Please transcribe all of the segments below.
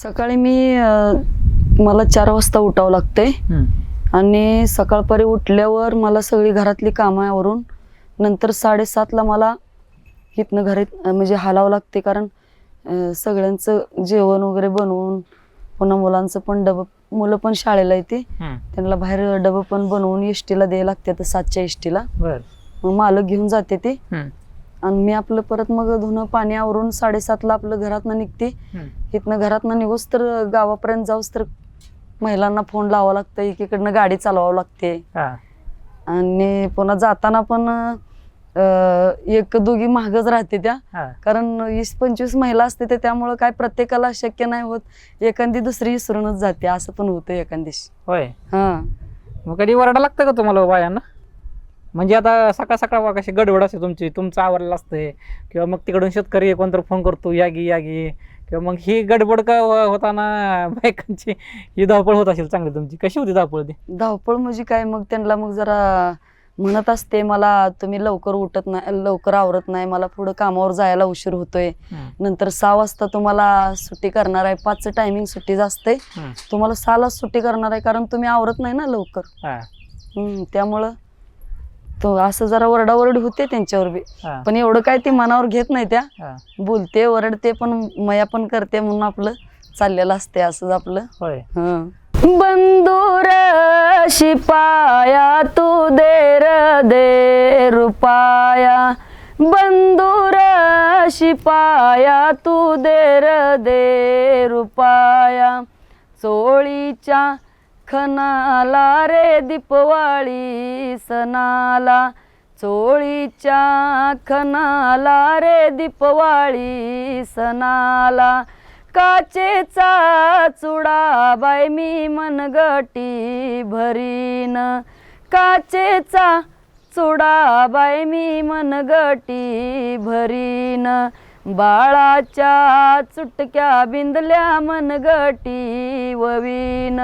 सकाळी मला 4 वाजता उठावं लागतंय आणि सकाळपारी उठल्यावर मला सगळी घरातली कामं आवरून नंतर 7:30ला मला इथनं घरात म्हणजे हालावं लागते, कारण सगळ्यांचं जेवण वगैरे बनवून पुन्हा मुलांचं पण मुलं पण शाळेला येते, त्यांना बाहेर डबं पण बनवून एसटीला द्यायला लागते. तर 7च्या एसटीला मग मालक घेऊन जाते ते आणि मी आपलं परत मग धुणं पाणी आवरून 7:30ला आपलं घरातनं निघते. इथनं घरातनं निघूस तर गावापर्यंत जाऊस तर महिलांना फोन लावावं लागतं, एकीकडनं गाडी चालवावं लागते आणि पुन्हा जाताना पण 1-2 महागच राहते त्या, कारण 20-25 महिला असते ते, त्यामुळं काय प्रत्येकाला शक्य नाही होत. एखादी दुसरी विसरूनच जाते, असं पण होतं एखाद दिवशी. होय. हा मग कधी वरडा लागतं का तुम्हाला बायांना? म्हणजे आता सकाळ सकाळ कशी गडबड असते तुमचं आवरलेलं असतंय, किंवा मग तिकडून शेतकरी कोणतर फोन करतो या गी, किंवा मग ही गडबड का होताना बायकांची ही धावपळ होत असेल चांगली. तुमची कशी होती धावपळ? ती धावपळ म्हणजे काय, मग त्यांना मग जरा म्हणत असते, मला तुम्ही लवकर उठत नाही, लवकर आवरत नाही, मला पुढं कामावर जायला उशीर होतोय, नंतर 6 वाजता तुम्हाला सुट्टी करणार आहे, 5चं टायमिंग सुट्टी असते, तुम्हाला 6लाच सुट्टी करणार आहे, कारण तुम्ही आवरत नाही ना लवकर. त्यामुळं तो असं जरा ओरडाओरडी होते त्यांच्यावर बी, पण एवढं काय ते मनावर घेत नाही. त्या बोलते ओरडते पण मया पण करते, म्हणून आपलं चाललेलं असते असंच आपलं. बंधुर शिपाया तू दे रुपाया, बंधुर शिपाया तू दे रुपाया, चोळीच्या खनाला रे दीपवाळी सणाला, चोळीच्या खनाला रे दीपवाळी सणाला, काचेचा चुडा बाई मी मनगटी भरीन, काचेचा चुडा बाई मी मनगटी भरीन, बाळाच्या चुटक्या बिंदल्या मनगटी ववीन,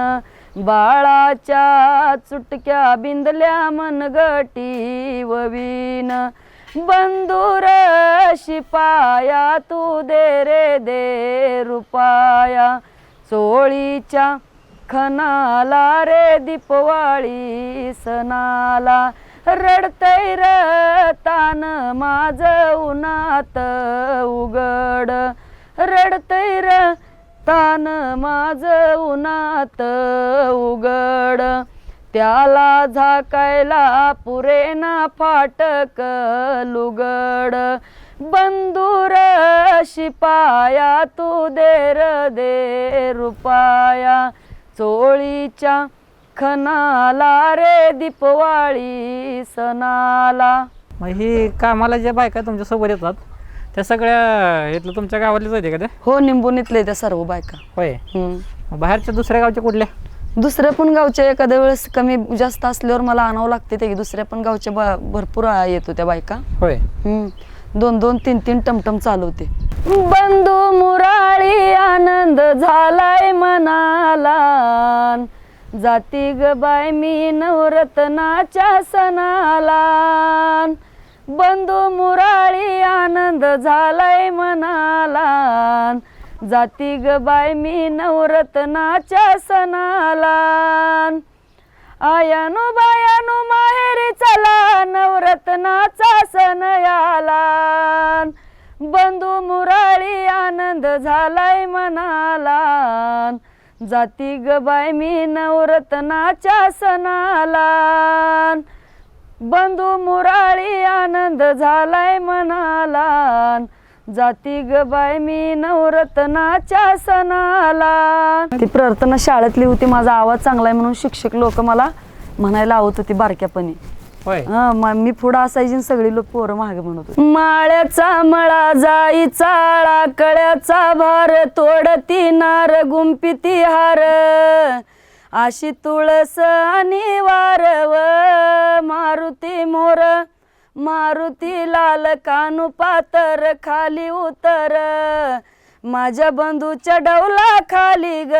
बाळाच्या चुटक्या बिंदल्या मनगटी ववीन, बंधुर शिपाया तू दे रुपाया, चोळीच्या खनाला रे दीपवाळी सणाला, रडतय तान माझ उन्हात उघड, रडतय तान माझ उन्हात उघड, त्याला झाकायला पुरेना फाटक लुगड, बंधुर शिपाया तू दे रुपाया, चोळीच्या खनाला रे दीपवाळी सणाला. मग ही कामाला ज्या बायका तुमच्या सोबत येतात त्या सगळ्या इथलं तुमच्या गावातलीच होते का त्या? हो, निंबोनीतले त्या सर्व बायका. होय. बाहेरच्या दुसऱ्या गावच्या कुठल्या? दुसऱ्या पण गावच्या एखाद्या वेळेस कमी जास्त असल्यावर मला आणावं लागते, ते दुसऱ्या पण गावच्या भरपूर येतो त्या बायका. होय. 2-2, 3-3 टमटम चालवते. बंधू मुराळी आनंद झालाय मनाला, जाती ग बाय मी नवरत्नाच्या सणाला, बंधू मुराळी आनंद झालाय मनाला, जाती ग बाय मी नवरत्नाच्या सणाला, आयानु बायानु माहेरी चला नवरत्नाचा सण याला, बंधू मुराळी आनंद झालाय मनाला, जाती ग बाय मी नवरत्नाच्या सणाला, बंधू मुराळी आनंद झालाय मनाला, जाती ग बाय मी नवरत्नाच्या सणाला. ती प्रार्थना शाळेतली होती, माझा आवाज चांगला आहे म्हणून शिक्षक लोक मला म्हणायला आवत होती बारक्यापणी. मी पुढं असायची, सगळी लोक पोरं मागे म्हणत होती. माळ्याचा मळा जाई चाळा, कळ्याचा भार तोडती नार, गुंपिती हार, अशी तुळस आणि वारव, मारुती मोर मारुती लाल कानू पातर, खाली उतर माझ्या बंधूच्या डौला खाली ग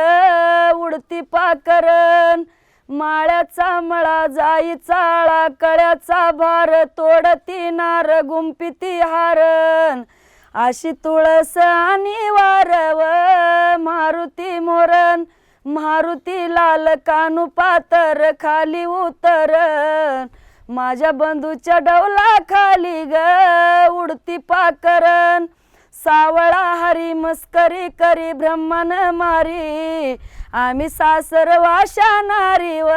उडती पाकरण, माळ्याचा मळा जाई चाळा, कळ्याचा भार तोडती नार, गुंपिती हारण, अशी तुळस आणि वारव, मारुती मारुती लाल कानू पातर खाली उतरन, माझ्या बंधूच्या डौला खाली ग उडती पाकरन, सावळा हरी मस्करी करी ब्रह्मन मारी, आम्ही सासर वाशा नारी व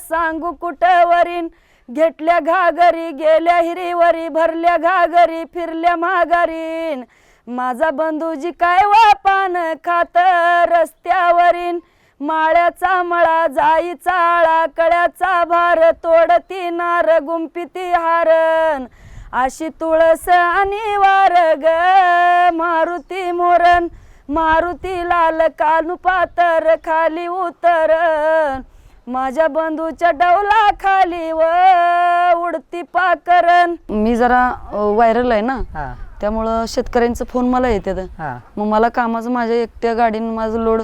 सांगू कुठवरीन, घेतल्या घागरी गेल्या हिरीवरी, भरल्या घागरी फिरल्या माघारीन, माझा बंधूजी काय वापान खात रस्त्यावरीन, माळ्याचा मळा जाईचा आळा कळ्याचा भार, तोडती नार गुंपिती हारण, अशी तुळस आणि वार ग मारुती मोरन, मारुती लाल कानू पातर खाली उतरन, माझ्या बंधूच्या डौला खाली व उडती पाकरन. मी जरा व्हायरल आहे ना, त्यामुळं शेतकऱ्यांचं फोन मला येते. मग मला कामाचं माझ्या एकट्या गाडीनं माझं लोड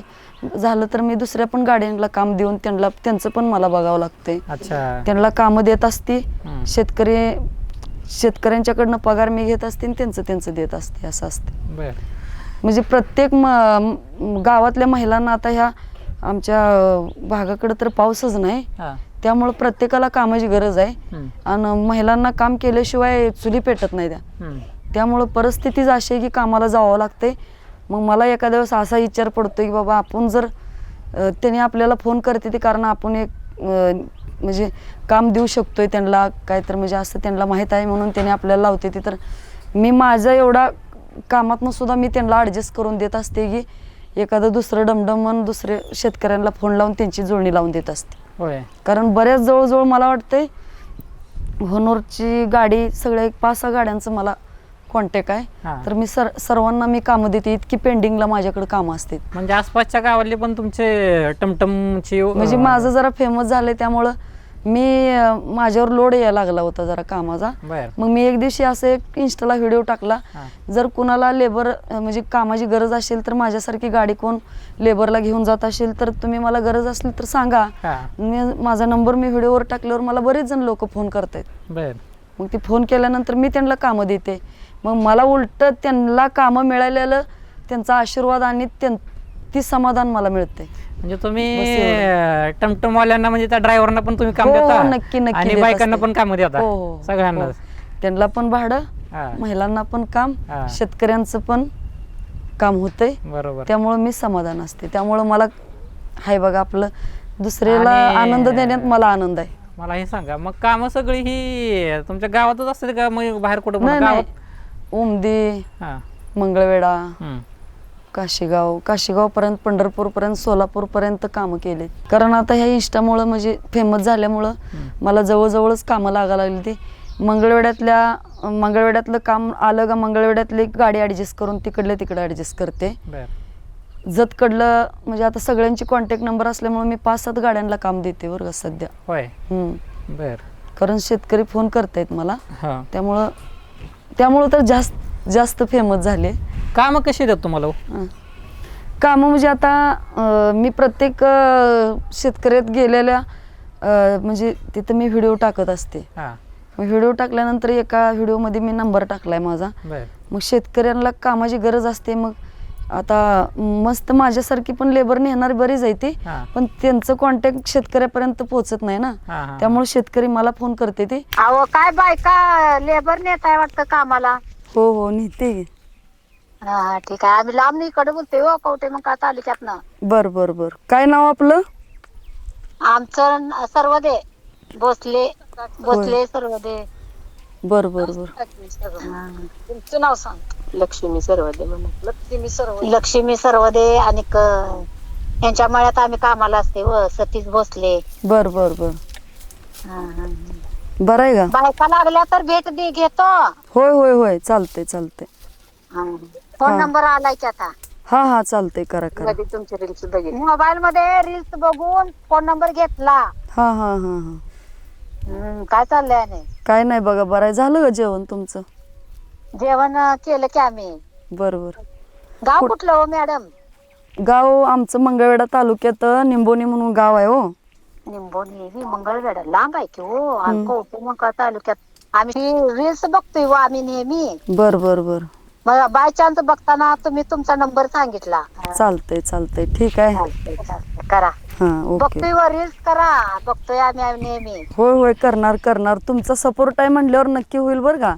झालं तर मी दुसऱ्या पण गाड्यांना काम देऊन त्यांचं पण मला बघावं लागतंय. त्यांना कामं देत असते, शेतकऱ्यांच्याकडनं पगार मी घेत असते, त्यांचं देत असते, असं असते. म्हणजे प्रत्येक गावातल्या महिलांना आता ह्या आमच्या भागाकडे तर पाऊसच नाही, त्यामुळे प्रत्येकाला कामाची गरज आहे आणि महिलांना काम केल्याशिवाय चुली पेटत नाही त्यामुळं परिस्थितीच अशी आहे की कामाला जावं लागते. मग मला एखाद्या वेळेस असा विचार पडतो की बाबा आपण जर त्याने आपल्याला फोन करते ते कारण आपण एक म्हणजे काम देऊ शकतोय त्यांना काय तर म्हणजे असं त्यांना माहीत आहे म्हणून त्याने आपल्याला लावते ती. तर मी माझं एवढा कामातनं सुद्धा मी त्यांना ॲडजस्ट करून देत असते की एखादं दुसरं डमडमन दुसरे शेतकऱ्यांना फोन लावून त्यांची जोडणी लावून देत असते. कारण बऱ्याच जवळजवळ मला वाटतंय होनोरची गाडी सगळ्या 5-6 गाड्यांचं मला कॉन्टॅक्ट आहे. तर मी सर्वांना मी कामं देते, इतकी पेंडिंगला माझ्याकडे कामं असते. म्हणजे आसपासच्या गावातले पण तुमचे टमटमची म्हणजे माझं जरा फेमस झालंय त्यामुळं मी माझ्यावर लोड यायला लागला होता जरा कामाचा. मग मी एक दिवशी असं एक इंस्टाला व्हिडिओ टाकला, जर कुणाला लेबर म्हणजे कामाची गरज असेल तर माझ्यासारखी गाडी कोण लेबरला घेऊन जात असेल तर तुम्ही मला गरज असली तर सांगा. माझा नंबर मी व्हिडिओवर टाकल्यावर मला बरेच जण लोक फोन करतायत. मग ती फोन केल्यानंतर मी त्यांना कामं देते. मग मला उलट त्यांना कामं मिळालेलं त्यांचा आशीर्वाद आणि ती समाधान मला मिळते. म्हणजे तुम्ही टमटमवाल्यांना म्हणजे त्या ड्रायव्हरना पण तुम्ही काम देता, नक्की नक्की, आणि बायकांना पण काम देता सगळ्यांना. त्यांना पण भाडं, महिलांना पण काम, शेतकऱ्यांचं पण काम होतंय. बरोबर. त्यामुळे मी समाधान असते. त्यामुळे मला हाय बघा आपलं दुसऱ्याला आनंद देण्यात मला आनंद आहे. मला हे सांगा, मग काम सगळी ही तुमच्या गावातच असते का मग बाहेर कुठं? उमदी, मंगळवेढा, काशीगाव पर्यंत, पंढरपूर पर्यंत, सोलापूर पर्यंत कामं केले. कारण आता ह्या इंस्टामुळं म्हणजे फेमस झाल्यामुळं मला जवळजवळच कामं लागायला लागली. ती मंगळवेढ्यातलं काम आलं का मंगळवेढ्यातली गाडी ऍडजस्ट करून तिकडे ऍडजस्ट करते. जतकडलं म्हणजे आता सगळ्यांची कॉन्टॅक्ट नंबर असल्यामुळे मी 5-7 गाड्यांना काम देते बरं का सध्या. कारण शेतकरी फोन करतायत मला, त्यामुळं तर जास्त फेमस झाले. काम कशी देतात तुम्हाला? काम म्हणजे आता मी प्रत्येक शेतकऱ्यात गेलेल्या म्हणजे तिथं मी व्हिडिओ टाकत असते. व्हिडिओ टाकल्यानंतर एका व्हिडिओमध्ये मी नंबर टाकलाय माझा. मग शेतकऱ्यांना कामाची गरज असते. मग आता मस्त माझ्यासारखी पण लेबर नेणार बरीच आहे ती, पण त्यांचं कॉन्टॅक्ट शेतकऱ्यापर्यंत पोहोचत नाही ना, त्यामुळे शेतकरी मला फोन करते ते. अहो काय बायका लेबर नेताय वाटतं कामाला? हो नेते. ठीक आहे. आम्ही लांब इकडे बोलतोय हो, कवटे मग तालुक्यातनं. बर. काय नाव आपलं? आमचं सर्वदे भोसले सर्वदे. बर. तुमचं नाव सांग. लक्ष्मी सर्वदे. लक्ष्मी सर्वदे. आणि यांच्या मळ्यात आम्ही कामाला असते व सतीश भोसले. बर. बरं आहे का? बायका लागल्या तर भेट घेतो. होय चालते. फोन नंबर आलाय की आता. हा चालतंय. करा. तुमचे रील्स बघितले मोबाईल मध्ये, रील्स बघून फोन नंबर घेतला. हा. काय चाललंय? काय नाही बघा. बरं झालं का जेवण तुमचं? जेवण केलं की आम्ही. बरोबर. गाव कुठलं हो मॅडम? गाव आमचं मंगळवेढा तालुक्यात निंबोनी म्हणून गाव आहे हो. निंबोनी मंगळवेढा लांब आहे की हो. तालुक्यात आम्ही रील्स बघतोय आम्ही नेहमी. बर. मग बाय चान्स बघताना तुम्ही तुमचा नंबर सांगितला. चालतंय चालतंय ठीक आहे. चालतंय. करा. हा ओके. बघतोय वरील करा. बघतोय आम्ही नेहमी. होय होय करणार करणार. तुमचा सपोर्ट आहे म्हणल्यावर नक्की होईल बरं का.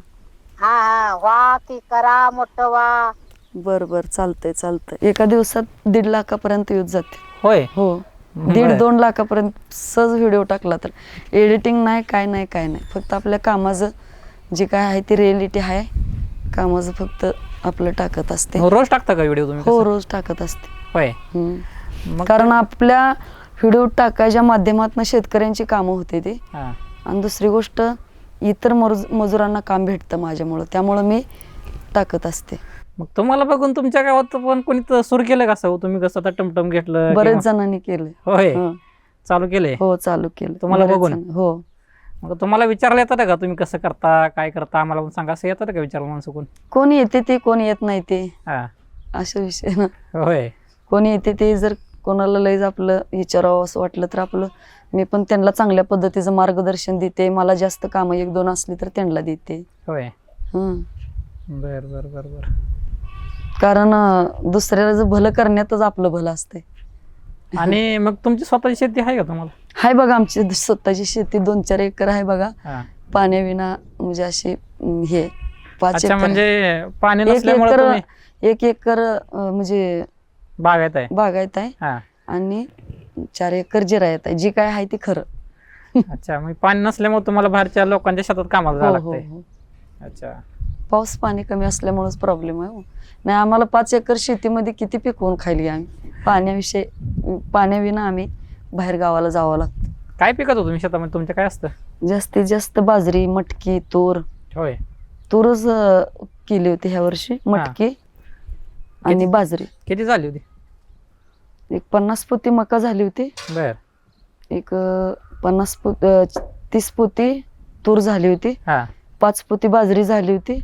हा वा ती करा मोठं वा. बर बर चालतंय चालतंय. एका दिवसात 1.5 लाखापर्यंत येऊन जाते. होय. हो 1.5-2 लाखापर्यंत सहज व्हिडिओ टाकला तर. एडिटिंग नाही काय नाही काय नाही, फक्त आपल्या कामाचं जे काय आहे ते रिअलिटी आहे कामाचं, फक्त आपलं टाकत असते. रोज टाकता का व्हिडिओ तुम्ही? हो रोज टाकत असते. होय. मग कारण आपल्या व्हिडिओ टाकायच्या माध्यमातून शेतकऱ्यांची कामं होते ते, आणि दुसरी गोष्ट इतर मजुरांना काम भेटतं माझ्यामुळं, त्यामुळं मी टाकत असते. मग तुम्हाला बघून तुमच्या गावात पण कोणी सुरू केलं का असं? तुम्ही कसं आता टमटम घेतलं? बरेच जणांनी केलं. होय. चालू केलंय? हो चालू केलं तुम्हाला बघून? हो. मग तुम्हाला विचारलं येतं का तुम्ही कसं करता काय करता आम्हाला पण सांगा, असं येतं का विचारलं माणसं? कोणी येते ते कोणी येत नाही ते, हा असा विषय ना. होय. कोणी येते ते जर कोणाला लयच आपलं विचारावं असं वाटलं तर आपलं मी पण त्यांना चांगल्या पद्धतीचं मार्गदर्शन देते. मला जास्त कामं 1-2 असली तर त्यांना देते. होय. बर बर बर बर. कारण दुसऱ्याचं भलं करण्यातच आपलं भलं असतंय. आणि मग तुमची स्वतःची शेती आहे का तुम्हाला? हाय बघा आमची स्वतःची शेती 2-4 एकर आहे बघा. पाण्याविना म्हणजे अशी हे 5 एकर. म्हणजे पाणी नसल्यामुळे तुम्ही 1 एकर म्हणजे बागायत आहे. बागायत आहे आणि 4 एकर जिरायत आहे. जी काय आहे ती खरं. अच्छा. मग पाणी नसल्यामुळे तुम्हाला बाहेरच्या लोकांच्या शेतात कामाला जावं लागतंय. अच्छा. पाऊस पाणी कमी असल्यामुळेच प्रॉब्लेम आहे. नाही आम्हाला 5 एकर शेतीमध्ये किती पिकवून खायली आम्ही. पाण्याविना आम्ही बाहेर गावाला जावं लागतं. काय पिकवतो तुम्ही शेतामध्ये? तुमच्या काय असतं? जास्तीत जास्त बाजरी, मटकी, तूर. होय. तूरच केली होती ह्या वर्षी, मटकी आणि बाजरी. किती झाली होती? एक 50 पोती मका झाली होती. बर. एक 30 पोती तूर झाली होती. 5 पोती बाजरी झाली होती.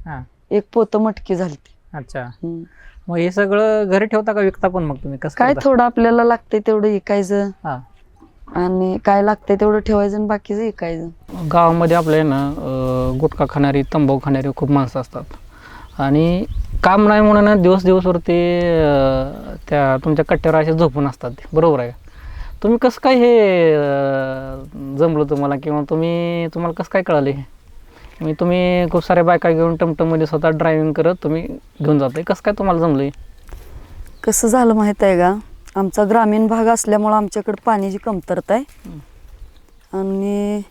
1 पोतं मटकी झाली होती. अच्छा. मग हे सगळं घरी ठेवता का विकता पण मग तुम्ही? कसं काय थोडं आपल्याला लागतंय तेवढं विकायचं आणि काय लागतंय तेवढं ठेवायचं आणि बाकीचं विकायचं. गावामध्ये आपल्या ना गुटखा खाणारी, तंबाखू खाणारी खूप माणसं असतात आणि काम नाही म्हणून दिवसभर ते त्या तुमच्या कट्ट्यावर असे झोपून असतात. बरोबर आहे का? तुम्ही कसं काय हे जमलं तुम्हाला, किंवा तुम्हाला कसं काय कळालं हे? तुम्ही खूप साऱ्या बायका घेऊन टमटममध्ये स्वतः ड्रायव्हिंग करत तुम्ही घेऊन जाताय, कसं काय तुम्हाला जमलं? कसं झालं माहीत आहे का, आमचा ग्रामीण भाग असल्यामुळं आमच्याकडे पाण्याची कमतरता आहे आणि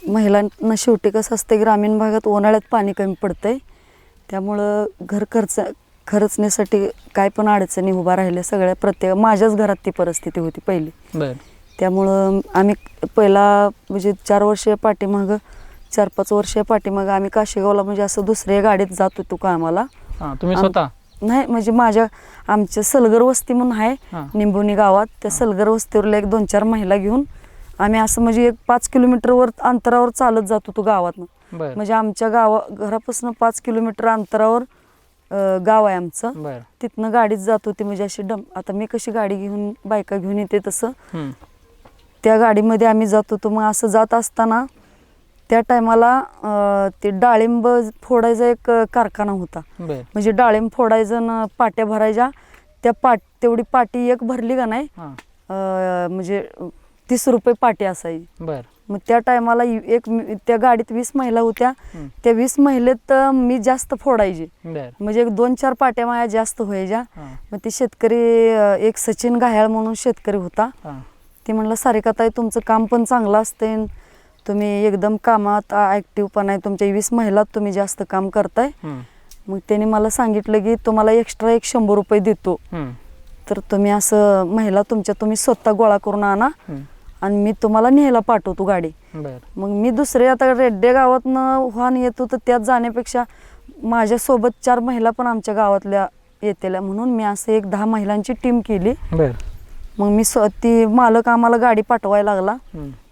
महिलांना शेवटी कसं असतं ग्रामीण भागात उन्हाळ्यात पाणी कमी पडतंय, त्यामुळं घर खर्चण्यासाठी काय पण अडचणी उभा राहिल्या सगळ्या. माझ्याच घरात ती परिस्थिती होती पहिली. त्यामुळं आम्ही पहिला म्हणजे 4-5 वर्ष पाठीमागं आम्ही काशेगावला म्हणजे असं दुसऱ्या गाडीत जात होतो कामाला. तुम्ही स्वतः? नाही म्हणजे आमच्या सलगर वस्ती म्हणून आहे निंबोनी गावात, त्या सलगर वस्तीवरला 1-2-4 महिला घेऊन आम्ही असं म्हणजे 5 किलोमीटरवर अंतरावर चालत जात होतो गावातनं. म्हणजे आमच्या घरापासून 5 किलोमीटर अंतरावर गाव आहे आमचं. तिथनं गाडीत जात होती म्हणजे अशी आता मी कशी गाडी घेऊन बायका घेऊन येते तसं त्या गाडीमध्ये आम्ही जात होतो. मग असं जात असताना त्या टायमाला ते डाळिंब फोडायचा एक कारखाना होता. म्हणजे डाळिंब फोडायचं न पाट्या भरायच्या. तेवढी पाटी एक भरली का नाही म्हणजे 30 रुपये पाटी असायची. मग त्या टायमाला त्या गाडीत 20 महिला होत्या. त्या 20 महिलेत मी जास्त फोडायचे म्हणजे 2-4 पाट्या माझ्या जास्त व्हायच्या. मग ते शेतकरी एक सचिन घायाळ म्हणून शेतकरी होता. ते म्हणलं सारिकाताई तुमचं काम पण चांगलं असते, तुम्ही एकदम कामात ॲक्टिव्ह पण आहे, तुमच्या 20 महिलात तुम्ही जास्त काम करताय. मग त्यांनी मला सांगितलं की तुम्हाला एक्स्ट्रा 100 रुपये देतो, तर तुम्ही असं महिला तुम्ही स्वतः गोळा करून आणा आणि मी तुम्हाला न्यायला पाठवतो गाडी. मग मी दुसरे आता रेड्डे गावातनं वाहन येत होतं, त्यात जाण्यापेक्षा माझ्यासोबत 4 महिला पण आमच्या गावातल्या येतेल्या म्हणून मी असं 10 महिलांची टीम केली. मग मी ती मालक आम्हाला गाडी पाठवायला लागला.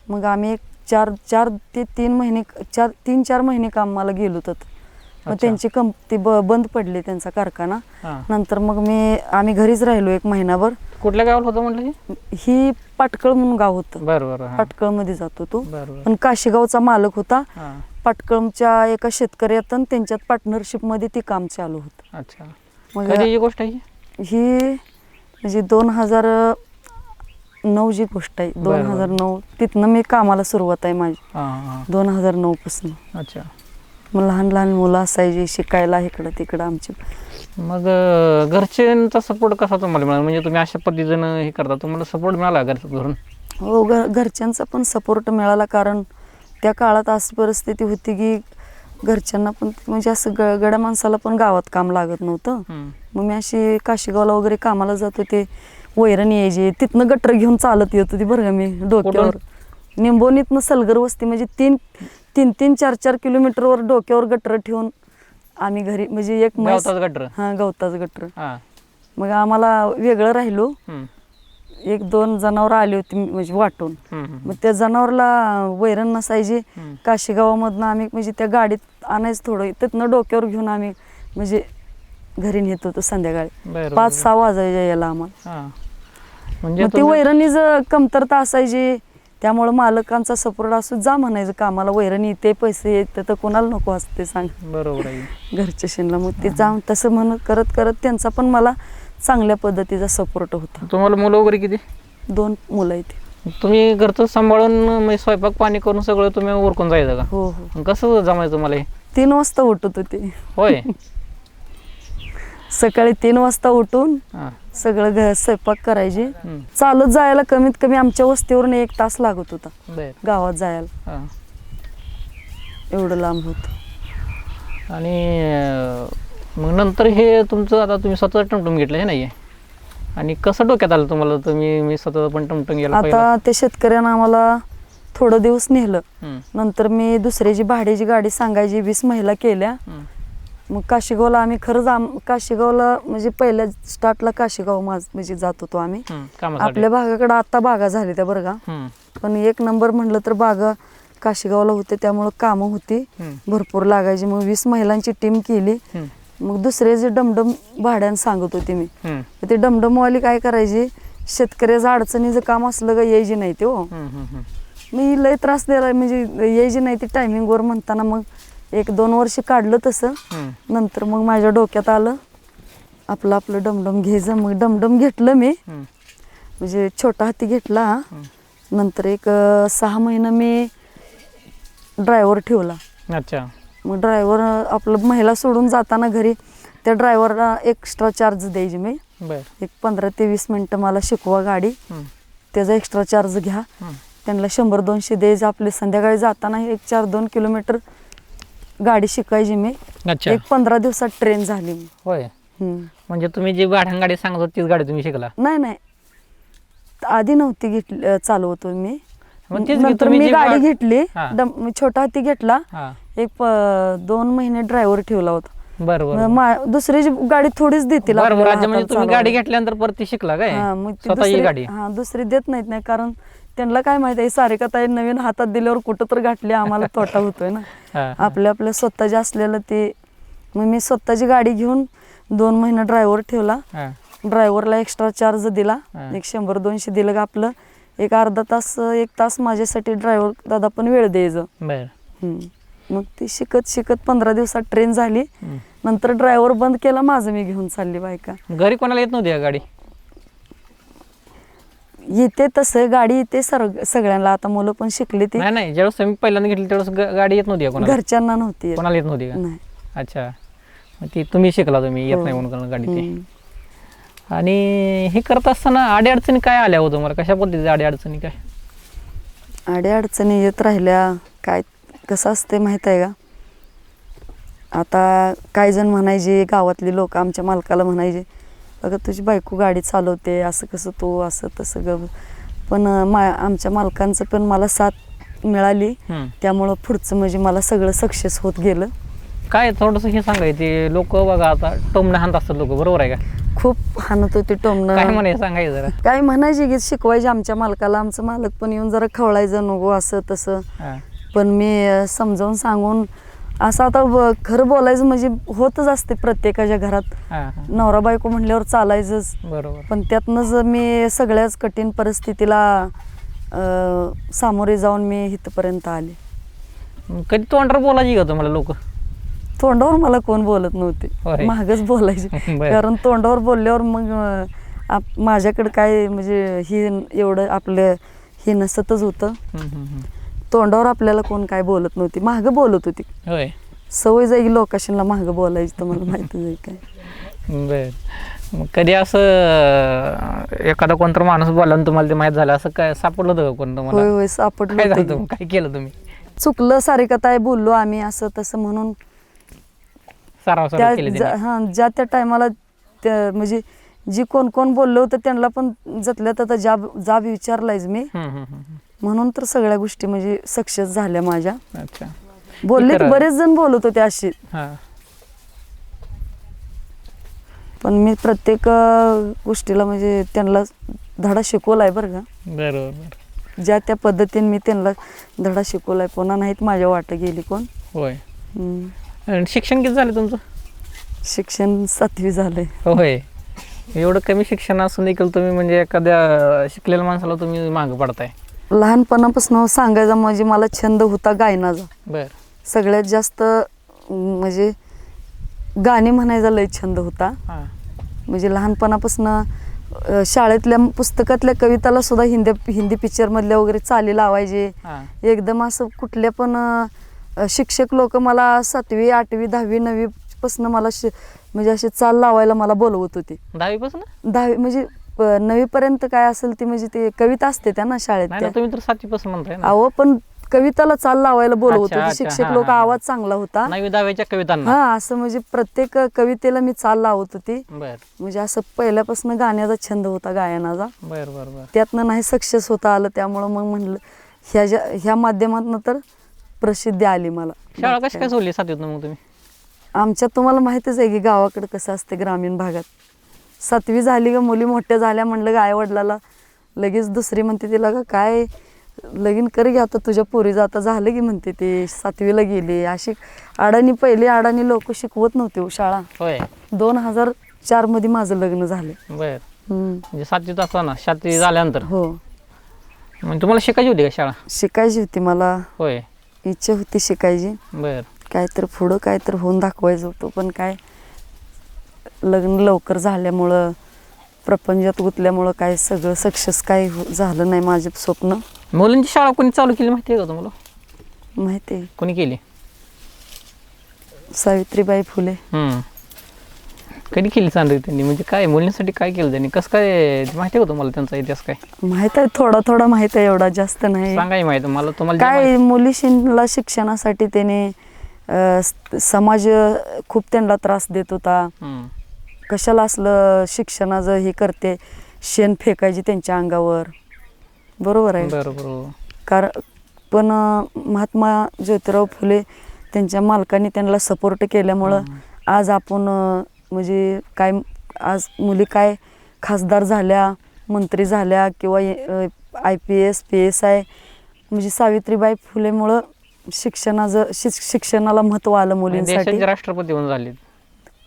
मग आम्ही 4 ते 3 महिने कामाला गेलो होतो. मग त्यांची कंपनी बंद पडली, त्यांचा कारखाना. नंतर मग आम्ही घरीच राहिलो 1 महिनाभर. कुठल्या गावात होतं म्हटलं? ही पाटकळ म्हणून गाव होतं. पाटकळ मध्ये जात होतो. पण काशीगावचा मालक होता. पाटकळमच्या एका शेतकऱ्यात आणि त्यांच्यात पार्टनरशिपमध्ये ती काम चालू होतं. अच्छा. मग कधीची गोष्ट आहे ही? ही म्हणजे 2009 जी गोष्ट आहे. बरं, बरं. 2009 तिथनं मी कामाला सुरुवात आहे माझी. हां हां. 2009 पासून. अच्छा. मग लहान लहान मुलं असायची शिकायला इकडं तिकडं आमची. मग घरच्यांचा सपोर्ट कसा तुम्हाला मिळाला? म्हणजे तुम्ही अशा पद्धतीनं हे करता, तुम्हाला सपोर्ट मिळाला घरून? हो, घरच्यांचा पण सपोर्ट मिळाला, कारण त्या काळात अशी परिस्थिती होती की घरच्यांना पण म्हणजे असं गड्या माणसाला पण गावात काम लागत नव्हतं. मग मी अशी काशीगावला वगैरे कामाला जात होते, वैरण यायची, तिथनं गटर घेऊन चालत येत होती बरं का मी डोक्यावर. निंबोनीतनं सलगर वस्ती म्हणजे 3-4 किलोमीटरवर डोक्यावर गटर ठेवून आम्ही घरी म्हणजे एक गटर. हां, गवताच गटर. हां. मग आम्हाला वेगळं राहिलो. 1-2 जनावरं आली होती म्हणजे वाटून. मग त्या जनावरला वैरण नसायची. काशीगावामधनं आम्ही म्हणजे त्या गाडीत आणायचं थोडं, तिथनं डोक्यावर घेऊन आम्ही म्हणजे घरी नेत होतो संध्याकाळी. 5-6 वाजायच्या यायला आम्हाला. म्हणजे मग ती वैरणीच कमतरता असायची, त्यामुळं मालकांचा सपोर्ट असू, जा म्हणायचं कामाला, वैरण येते, पैसे येते, तर कोणाला नको असते सांग. बरोबर आहे. घरच्या शेणला मग ते जाऊन तसं म्हणत करत करत त्यांचा पण मला चांगल्या पद्धतीचा सपोर्ट होता. तुम्हाला मुलं वगैरे किती? 2 मुलं आहेत. तुम्ही घरचं सांभाळून म्हणजे स्वयंपाक पाणी करून सगळं तुम्ही उरकून जायचं का? हो हो. मग कसं जमायचं तुम्हाला हे? 3 वाजता उठत होते. होय. सकाळी 3 वाजता उठून हां. सगळं स्वयंपाक करायचे. चालत जायला कमीत कमी आमच्या वस्तीवरून 1 तास लागत होता बर. गावात जायला. हां. एवढं लांब होतं. आणि मग नंतर हे तुमचं आता तुम्ही स्वतः टमटम घेतलं हे नाही, आणि कसं डोक्यात आलं तुम्हाला मी स्वतः पण टमटम गेला आता त्या शेतकऱ्यानं आम्हाला थोडं दिवस नेलं. नंतर मी दुसऱ्याची भाड्याची गाडी सांगायची, 20 महिला केल्या. मग काशीगावला आम्ही खरंच काशीगावला म्हणजे पहिल्या स्टार्टला काशीगाव म्हणजे जात होतो आम्ही. आपल्या भागाकडे आता बागा झाली त्या बरं का, पण 1 नंबर म्हणलं तर बागा काशीगावला होते, त्यामुळं कामं होती भरपूर लागायची. मग 20 महिलांची टीम केली. मग दुसरे जे डमडम भाड्यानं सांगत होते मी, ते डमडमवाली काय करायची, शेतकऱ्याचं अडचणीचं काम असलं का यायची नाही ते. हो, मी लय त्रास द्यायला म्हणजे यायची नाही ती टायमिंगवर म्हणताना. मग 1-2 वर्ष काढलं तसं. नंतर मग माझ्या डोक्यात आलं आपलं डमडम घ्यायचं. मग डमडम घेतलं मी, म्हणजे छोटा हाती घेतला. नंतर 6 महिने मी ड्रायव्हर ठेवला. अच्छा. मग ड्रायव्हर आपलं महिला सोडून जाताना घरी त्या ड्रायव्हरला एक्स्ट्रा चार्ज द्यायची मी. एक 15 ते 20 मिनटं मला शिकवा गाडी, त्याचा एक्स्ट्रा चार्ज घ्या. त्यांना 100-200 द्यायचं. आपले संध्याकाळी जाताना 1-4-2 किलोमीटर गाडी शिकायची मी. एक 15 दिवसात ट्रेन झाली मी. होय. म्हणजे तुम्ही जी गाडी सांगत होती तीच गाडी तुम्ही शिकला? नाही, आधी नव्हती घेतली, चालवतो मी. म्हणजे नंतर मी गाडी घेतली, छोटा हाती घेतला. 2 महिने ड्रायव्हर ठेवला होता. बरोबर. दुसरी गाडी थोडीच देतील. म्हणजे तुम्ही गाडी घेतल्यानंतर परत ती शिकला काय? दुसरी देत नाहीत नाही, कारण त्यांना काय माहिती आहे, सारिका ताई नवीन हातात दिल्यावर कुठं तर गाठली आम्हाला तोटा होतोय ना. आपल्या स्वतःचे असलेलं ते. मग मी स्वतःची गाडी घेऊन 2 महिने ड्रायव्हर ठेवला. ड्रायव्हरला एक्स्ट्रा चार्ज दिला, 100-200 दिलं का आपलं. एक अर्धा तास 1 तास माझ्यासाठी ड्रायव्हर दादा पण वेळ द्यायचं. मग ती शिकत 15 दिवसात ट्रेन झाली. नंतर ड्रायव्हर बंद केला, माझं मी घेऊन चालली बायका. घरी कोणाला येत नव्हती गाडी? येते तसं गाडी येते सगळ्यांना. आता मुलं पण शिकली ती. नाही, ज्यावेळेस तुम्ही पहिल्यांदा घेतली त्यावेळेस गाडी येत नव्हती कोणाला? घरच्यांना नव्हती. कोणाला येत नव्हती का? नाही. अच्छा. ती तुम्ही शिकला, तुम्ही येत नाही म्हणून गाडी ती. आणि हे करत असताना अडीअडचणी काय आल्या हो तुम्हाला? कशा पद्धतीच्या अडीअडचणी काय? अडीअडचणी येत राहिल्या. काय कसं असते माहित आहे का, आता काही जण म्हणायचे, गावातली लोक आमच्या मालकाला म्हणायचे, अगं तुझी बायको गाडी चालवते, असं कसं तू असं तसं ग. पण आमच्या मालकांचं पण मला साथ मिळाली, त्यामुळं पुढचं म्हणजे मला सगळं सक्सेस होत गेलं. काय थोडंसं हे सांगायचे, लोक बघा आता टोमणं हाणत असतात लोक, बरोबर आहे का? खूप हाणत होते टोमणं. काय म्हणायचं सांगायचं जरा? काय म्हणायचे की शिकवायचे आमच्या मालकाला. आमचं मालक पण येऊन जरा खवळायचं, नको असं तसं. पण मी समजावून सांगून असं आता खरं बोलायचं म्हणजे होतच असते प्रत्येकाच्या घरात. नवरा बायको म्हणल्यावर चालायचंच. बरोबर. पण त्यातनंच मी सगळ्याच कठीण परिस्थितीला सामोरे जाऊन मी इथपर्यंत आले. कधी तोंडावर बोलायची का तुम्हाला लोक? तोंडावर मला कोण बोलत नव्हते, होय. मागच बोलायचे. बरं. कारण तोंडावर बोलल्यावर मग माझ्याकडे काय म्हणजे हे एवढं आपलं हे नसतच होतं. तोंडावर आपल्याला कोण काय बोलत नव्हती, मागं बोलत होती. होय. सवय जाईल लोकेशनला मागं बोलायची, तर मला माहितीच आहे काय. बर. मग कधी असं एखादा कोणता माणूस बोलला आणि तुम्हाला ते माहित झालं असं काय सापडलं होतं का कोण होय तुम्हाला? होय सापडलं काय झालं होतं होतं? काय केलं तुम्ही? की. चुकलं सारिकाताई बोललो आम्ही असं तसं म्हणून सराव त्या केले त्याने? ज्या त्या टायमाला म्हणजे जी कोण कोण बोललं होतं त्यांना पण जतल्यात आता जाब विचारलायच मी, म्हणून तर सगळ्या गोष्टी म्हणजे सक्सेस झाल्या माझ्या. अच्छा. बोलले करा. बरेच जण बोलत होते असे, हा. पण मी प्रत्येक गोष्टीला म्हणजे त्यांना धडा शिकवलाय बरं का. बरोबर. ज्या त्या पद्धतीने मी त्यांना धडा शिकवलाय. कोणा नाहीत माझ्या वाट गेली कोण. होय. हम्म. आणि शिक्षण किती झालं तुमचं? शिक्षण 7वी झालंय. होय. एवढं कमी शिक्षण असून देखील तुम्ही म्हणजे एखाद्या शिकलेल्या माणसाला तुम्ही मागं पडताय. लहानपणापासून सांगायचं म्हणजे मला छंद होता गायनाचा. बर. सगळ्यात जास्त म्हणजे गाणी म्हणायचा लय छंद होता. हां. म्हणजे लहानपणापासून शाळेतल्या पुस्तकातल्या कविताला सुद्धा हिंदी पिक्चरमधल्या वगैरे चाली लावायचे. हां. एकदम असं कुठल्या पण शिक्षक लोक मला 7वी 8वी 10वी 9वी पासून मला म्हणजे असे चाल लावायला मला बोलवत होते. 10वी पासून? 10वी म्हणजे 9वी पर्यंत काय असेल ती म्हणजे ते कविता असते त्या ना शाळेत. नाही ना, तुम्ही तर 7वी पासून म्हणताय ना. अहो पण कविताला चाल लावायला बोलवत अच्छा, होते अच्छा. शिक्षक हां, लोक. हां, आवाज चांगला होता. 9वी 10वीच्या कवितांना? हा असं म्हणजे प्रत्येक कवितेला मी चाल लावत होती. बर म्हणजे असं पहिल्यापासून गाण्याचा छंद होता गायनाचा. बर बर बर. त्यातनं नाही सक्सेस होता आलं, त्यामुळं मग म्हणलं ह्या माध्यमातून तर प्रसिद्धी आली मला. शाळा कशी काय सोडली 7वीतनं मग तुम्ही? आमच्यात तुम्हाला माहितीच आहे की गावाकडे कसं असते ग्रामीण भागात. 7वी झाली का मुली मोठ्या झाल्या म्हणलं का आई वडिलाला लगेच दुसरी म्हणते तिला का काय लगीन कर घ्या आता तुझ्या पोरीचं आता झालं की म्हणते ते 7वीला गेली. अशी पहिली अडाणी लोक शिकवत नव्हते हो शाळा. होय. 2004 मध्ये माझं लग्न झालं. बर. म्हणजे 7वीत असताना 7वी झाल्यानंतर हो म्हणजे तुम्हाला शिकायची होती का शाळा? शिकायची होती मला. होय. इच्छा होती शिकायची. बर. काय तर पुढं काय तर होऊन दाखवायचं होतं, पण काय लग्न लवकर झाल्यामुळं प्रपंचात गुंतल्यामुळं काय सगळं सक्सेस काय झालं नाही माझे स्वप्न. मुलांची शाळा कोणी चालू केली माहिती आहे का तुम्हाला? माहिती आहे. कोणी केली? सावित्रीबाई फुले. कधी केली चांदणी त्यांनी? म्हणजे काय मुलींसाठी काय केलं त्यांनी? कसं काय माहिती आहे का तुम्हाला त्यांचा इतिहास काय? माहित आहे, थोडा थोडा माहित आहे, एवढा जास्त नाही. सांगाय माहिती मला तुम्हाला. काय मुलीशीला शिक्षणासाठी त्याने समाज खूप त्यांना त्रास देत होता. कशाला असलं शिक्षणाचं हे करते, शेण फेकायची त्यांच्या अंगावर. बरोबर आहे. बरोबर. कारण पण महात्मा ज्योतिराव फुले त्यांच्या मालकांनी त्यांना सपोर्ट केल्यामुळं आज आपण म्हणजे काय आज मुली काय खासदार झाल्या, मंत्री झाल्या किंवा IPS PSI. म्हणजे सावित्रीबाई फुलेमुळं शिक्षणाला महत्त्व आलं मुलींसाठी. देशाचे राष्ट्रपती होऊन झाले.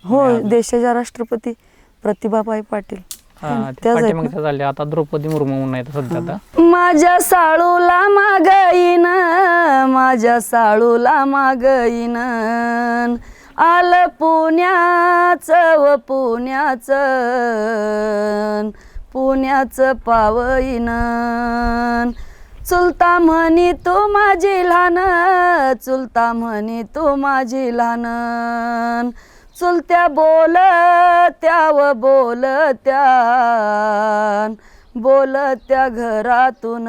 हो, देशाच्या राष्ट्रपती प्रतिभाबाई पाटील त्याच आहेत ना? झाले. आता द्रौपदी मुर्मू म्हणून आहेत सध्या आता. माझ्या साळूला मागईन, माझ्या साळूला मागईन, आलं पुण्याचं व पुण्याचं पावईन. चुलता म्हणी तू माझी लहान, चुलता म्हणी तू माझी लहान. चुलत्या बोलत्या व बोलत्या घरातून.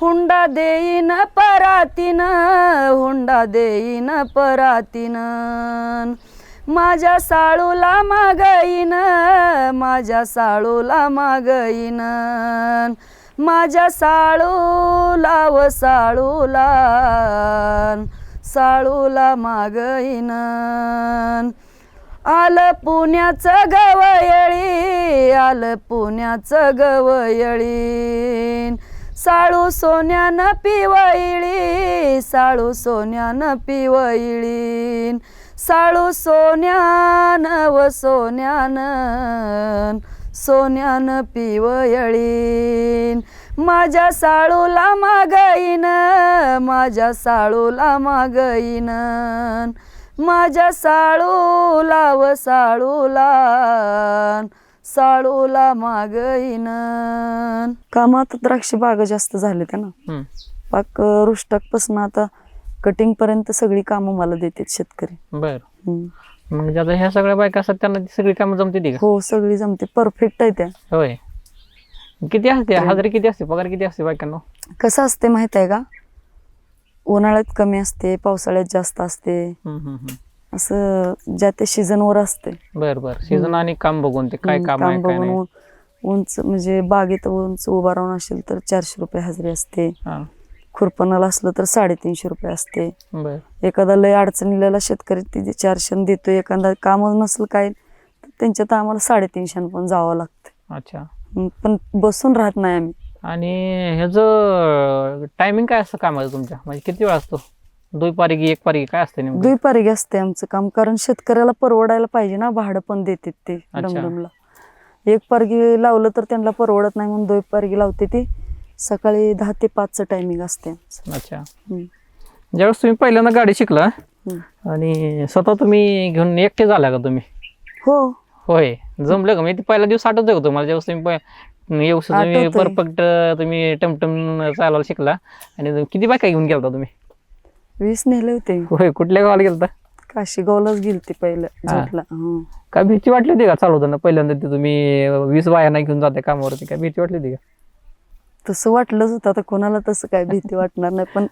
हुंडा देईन परातीन, हुंडा देईन परातीन. माझ्या साळूला मागईन, माझ्या साळूला मागईन, माझ्या साळूला व साळूला मागईन. आलं पुण्याचं गवयळी, आलं पुण्याचं गवयळी. साळू सोन्यानं पिवळी, साळू सोन्यानं पिवळी. साळू सोन्यानं व सोन्यानं पिवळी. माझ्या साळूला मागईन, माझ्या साळूला मागईन, माझ्या साळूला व साळूला, साळूला मागईन. कामात द्राक्ष बाग जास्त झाले त्या ना, पाक रुष्टाकपासून आता कटिंग पर्यंत सगळी कामं मला देतात शेतकरी. बर. म्हणजे आता ह्या सगळ्या बायका असतात त्यांना ती सगळी कामं जमते ती का? हो सगळी जमते, परफेक्ट आहे त्या. होय. किती असते हजेरी, किती असते पगार, किती असते बायकांना? कसं असते माहित आहे का, उन्हाळ्यात कमी असते, पावसाळ्यात जास्त असते, असं ज्या त्या सीझनवर असते. बर बर. सीझन आणि काम बघून ते काय काम आहे काय नाही. उंच म्हणजे बागेत उंच उभा राहून असेल तर 400 रुपये हजेरी असते, खुरपणाला असलं तर 350 रुपये असते. एखादा लय अडचणीला शेतकरी तिथे 400 देतो, एखादा कामच नसेल काय तर त्यांच्यात आम्हाला 350 पण जावं लागतं. अच्छा. पण बसून राहत नाही आम्ही. आणि ह्याचं टायमिंग काय असतं कामाचं तुमच्या, म्हणजे किती वेळ असतो? दुपारी की एक पारी काय असते नेमकं? दुपारी असते आमचं काम, कारण शेतकऱ्याला परवडायला पाहिजे ना, भाडं पण देतात ते डमडमला. एक पारगी लावलं तर त्यांना परवडत नाही म्हणून दुपारी लावते ती. सकाळी 10 ते 5चं टायमिंग असते आमचं. अच्छा. ज्यावेळेस तुम्ही पहिल्यांदा गाडी शिकला आणि स्वतः तुम्ही घेऊन एकटे झाला का तुम्ही? हो. होय. जमलं का? मी पहिला दिवस आठवतोय का तुम्हाला ज्यावेळेस तुम्ही परफेक्ट तुम्ही टमटम चालवायला शिकला? आणि किती बायका घेऊन गेलता तुम्ही? 20 नेले होते. होय. कुठल्या गावाला गेलता? काशीगावलाच गेलते पहिलं झोटला. काय भीती वाटली होती का चालवताना पहिल्यांदा? ते तुम्ही 20 बायांना घेऊन जाते कामावरती, काय भीती वाटली होती का? तसं वाटलंच होतं, आता कोणाला तसं काय भीती वाटणार नाही, पण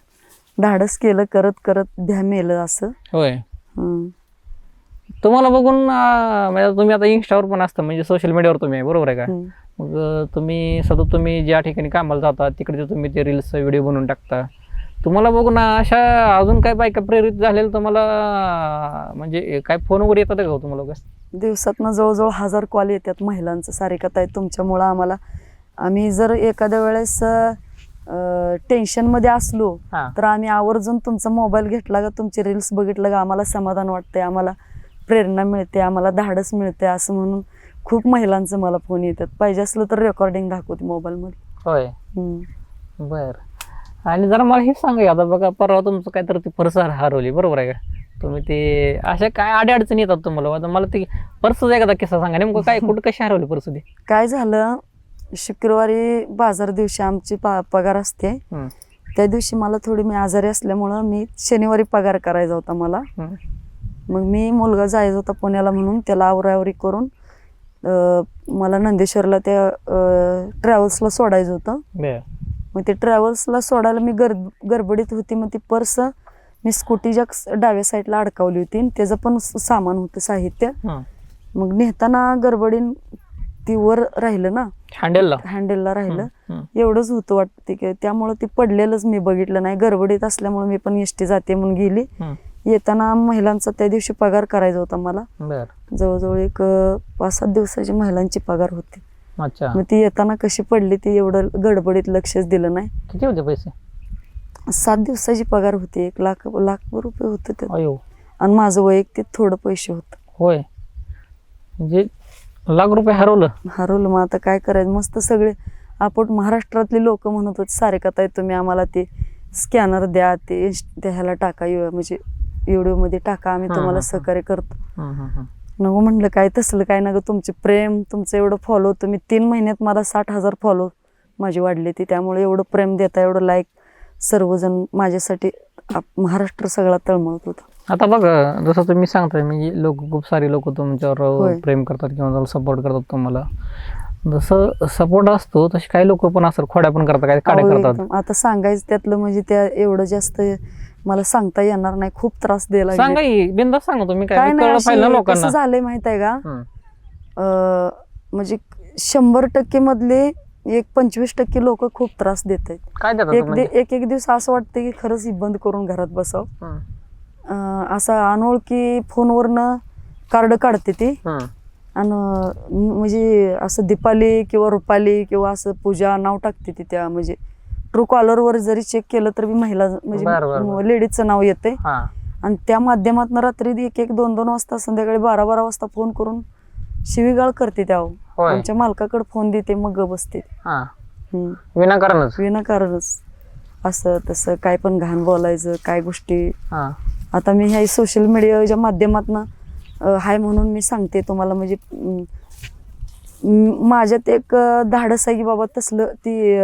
धाडस केलं, करत करत ध्या मेलं असं. होय. तुम्हाला बघून म्हणजे तुम्ही आता इंस्टावर पण असता, म्हणजे सोशल मीडियावर तुम्ही आहे, बरोबर आहे का? मग तुम्ही सतत तुम्ही ज्या ठिकाणी कामाला जाता तिकडे तुम्ही ते रील्स व्हिडिओ बनवून टाकता. तुम्हाला बघून अशा अजून काय बायका प्रेरित झालेलं तुम्हाला, म्हणजे काय फोन वगैरे येतात का तुम्हाला? दिवसातनं जवळजवळ 1000 कॉल येतात महिलांचं. सारिकाताई तुमच्यामुळं आम्हाला, आम्ही जर एखाद्या वेळेस टेन्शनमध्ये असलो तर आम्ही आवर्जून तुमचा मोबाईल घेतला का, तुमचे रील्स बघितलं का आम्हाला समाधान वाटतंय, आम्हाला प्रेरणा मिळते, आम्हाला धाडस मिळते, असं म्हणून खूप महिलांचं मला फोन येतात. पाहिजे असलं तर रेकॉर्डिंग दाखवते मोबाईलमध्ये. होय. बर. आणि जरा मला हे सांगा, आता बघा परवा तुमचं काय तर ती पर्स हरवली, बरोबर आहे का? तुम्ही ते अशा काय अडचणी येतात तुम्हाला? आता मला ती पर्सचा एखादा किस्सा सांगा, नेमकं काय कुठं कशी हरवली पर्स ती? काय झालं, शुक्रवारी बाजार दिवशी आमची पगार असते. त्या दिवशी मला थोडी मी आजारी असल्यामुळं मी शनिवारी पगार करायचा होता मला. मग मी मुलगा जायचा होता पुण्याला म्हणून त्याला आवरावरी करून मला नंदेश्वरला त्या ट्रॅव्हल्सला सोडायचं होतं. मग ते ट्रॅव्हल्सला सोडायला मी गडबडीत होती. मग ती पर्स मी स्कूटीच्या डाव्या साईडला अडकावली होती आणि त्याचं पण सामान होतं, साहित्य. मग नेताना गडबडीन ती वर राहिलं ना, हँडलला राहिलं, एवढंच होतं वाटतं की, त्यामुळे ती पडलेलंच मी बघितलं नाही. गडबडीत असल्यामुळे मी पण एसटी जाते म्हणून गेली. येताना महिलांचा त्या दिवशी पगार करायचा होता मला. जवळजवळ एक 5-7 दिवसाची महिलांची पगार होती. मग ती येताना कशी पडली ती एवढं गडबडीत लक्षच दिलं नाही. किती होते पैसे? 7 दिवसाची पगार होती, 1 लाख रुपये होते त्यात. आणि माझं वैयक्तिक थोडं पैसे होतं. होय. म्हणजे लाख रुपये हरवलं. मग आता काय करायचं? मस्त सगळे आपण महाराष्ट्रातले लोक म्हणत होते, सारिकाताई तुम्ही आम्हाला ते स्कॅनर द्या, ते ह्याला टाका, म्हणजे व्हिडिओ मध्ये टाका, आम्ही तुम्हाला सहकार्य करतो. नको म्हणलं, काय तसलं काय नका, तुमचे प्रेम, तुमचं एवढं फॉलो, तुम्ही 3 महिन्यात मला 60,000 फॉलो माझी वाढली ती, त्यामुळे एवढं प्रेम देता, एवढं लाईक, सर्वजण माझ्यासाठी महाराष्ट्र सगळा तळमळत होता. आता बघा, जसं तुम्ही सांगताय, म्हणजे खूप सारे लोक तुमच्यावर प्रेम करतात किंवा सपोर्ट करतात तुम्हाला. जसं सपोर्ट असतो तसे काही लोक पण असतात, खोड्या पण करतात, काही काड्या करतात. आता सांगायचं त्यातलं म्हणजे त्या एवढं जास्त मला सांगता येणार नाही, खूप त्रास द्यायला. सांगा, बिनधास्त सांगा तुम्ही. काय कसं झालंय माहित आहे का, म्हणजे 100% मधले एक 25% लोक खूप त्रास देत आहेत. एक दिवस असं वाटतं की खरंच बंद करून घरात बसावं. असं अनोळखी फोनवरनं कार्ड काढते ती, आणि म्हणजे असं दीपाली किंवा रुपाली किंवा असं पूजा नाव टाकते ती. त्या म्हणजे ट्रू कॉलर वर जरी चेक केलं तर महिला म्हणजे लेडीजचं नाव येते. आणि त्या माध्यमातून रात्री 1-1, 2-2 वाजता, संध्याकाळी 12-12 वाजता फोन करून शिवीगाळ करते. त्या आमच्या मालकाकडे फोन देते, मग बसते. विनाकारणच. विनाकारणच असं तसं काय पण घाण बोलायचं, काय गोष्टी. हा आता मी ह्या सोशल मीडियाच्या माध्यमातून हाय म्हणून मी सांगते तुम्हाला, म्हणजे माझ्यात एक धाडस आहे की बाबा तसलं ती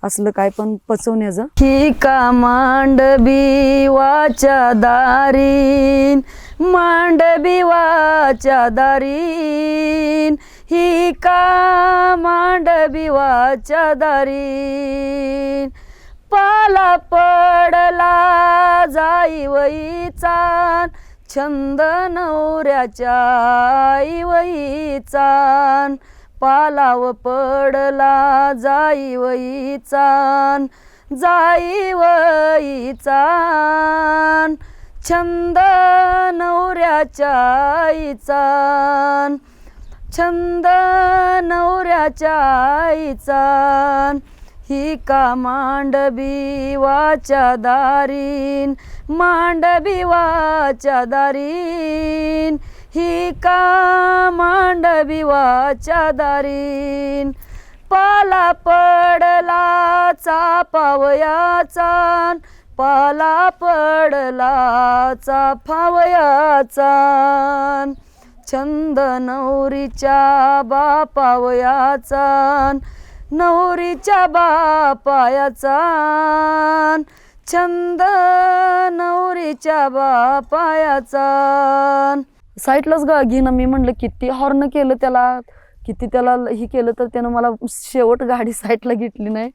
असलं काय पण पचवण्याचं. ही का मांडवी वाच्या दारीन, मांडवी वाच्या दारीन, ही का मांडवी वाच्या दारीन, पाला पडला जाईवईचा, छंद नवऱ्याच्या आईवईचा, पालाव पडला जाईवईचा, जाईवईचा, छंद नवऱ्याच्या आईचा, छंद नवऱ्याच्या आईचा, ही का मांडवी वाच्या दारीन, मांडवी वाच्या दारीन, ही का मांडवी वाच्या दारीन, पाला पडला चापावयाचा, पाला पडला चाफावयाचा, छंद नवरीच्या बापावयाचा, नवरीच्या बापायाचा, छंद नवरीच्या बापायाचा. साईडलाच घेणं मी म्हणलं किती हॉर्न केलं त्याला, किती त्याला ही केलं तर त्यानं मला शेवट गाडी साईडला घेतली नाही.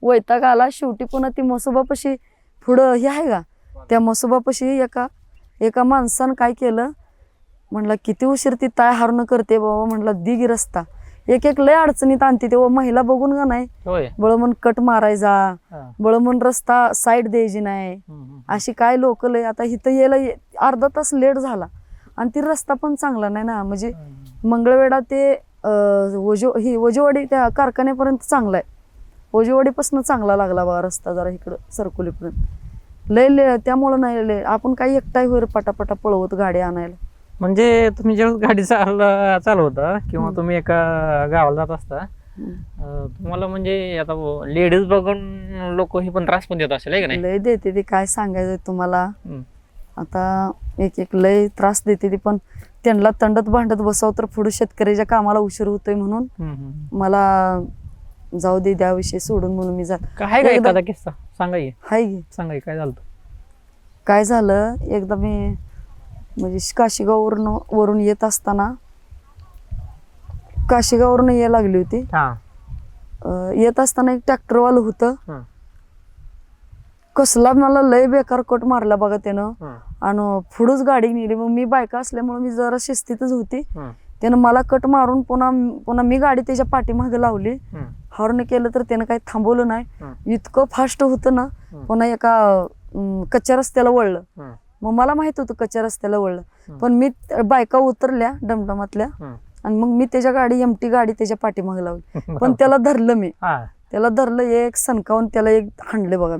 वैताग आला. शेवटी पुन्हा ती म्हसोबापाशी पुढं हे आहे का, त्या म्हसोबापाशी एका माणसानं काय केलं, म्हणलं किती उशीर ती ताय हॉर्न करते बाबा, म्हणलं दिगी रस्ता. एक लय अडचणीत आणते तेव्हा महिला बघून का नाही, बळमन कट मारायचा, बळमन रस्ता साईड द्यायची नाही, अशी काय लोक लय. आता इथं यायला अर्धा तास लेट झाला आणि ती रस्ता पण चांगला नाही ना, म्हणजे मंगळवेढा ते वजवाडी त्या कारखान्यापर्यंत चांगला आहे, वजवाडीपासून चांगला लागला बघा रस्ता जरा इकडं सरकोलीपर्यंत लय त्यामुळं नाही लय. आपण काही एकटाही होईल पटापटा पळवत गाडी आणायला. म्हणजे तुम्ही जेव्हा गाडी चालवता किंवा तुम्ही एका गावाला जात असता, तुम्हाला म्हणजे आता लेडीज बघून लोक ही पण त्रास पण देत असेल का नाही? लय देते ती, काय सांगायचं तुम्हाला. आता एक लय त्रास देते ती, पण त्यांना तंडत भांडत बसाव तर पुढे शेतकऱ्याच्या कामाला उशीर होतोय म्हणून मला जाऊ दे द्याविषयी सोडून म्हणून मी जात. काय काय एखादा किस्सा सांगा की. हाय गे सांगा काय झालं. काय झालं, एकदा मी म्हणजे काशीगाववरून येत असताना, काशीगाववरून यायला लागली होती. येत असताना एक ट्रॅक्टरवालं होतं, कसला मला लय बेकार कट मारला बघा त्यानं, आणि पुढंच गाडी नेली. मग मी बायका असल्यामुळे मी जरा शिस्तीतच होती. त्यानं मला कट मारून पुन्हा मी गाडी त्याच्या पाठीमागे लावली. हॉर्न केलं तर त्यानं काही थांबवलं नाही, इतकं फास्ट होतं ना. पुन्हा एका कच्च्या रस्त्याला वळलं. मग मला माहित होतं कच्च्या रस्त्याला वळलं, पण मी बायका उतरल्या डमडमातल्या आणि मग मी त्याच्या एमटी गाडी त्याच्या पाठीमागे लावली. पण त्याला धरलं मी, त्याला धरलं, एक सणकावून त्याला एक हाणले बघा,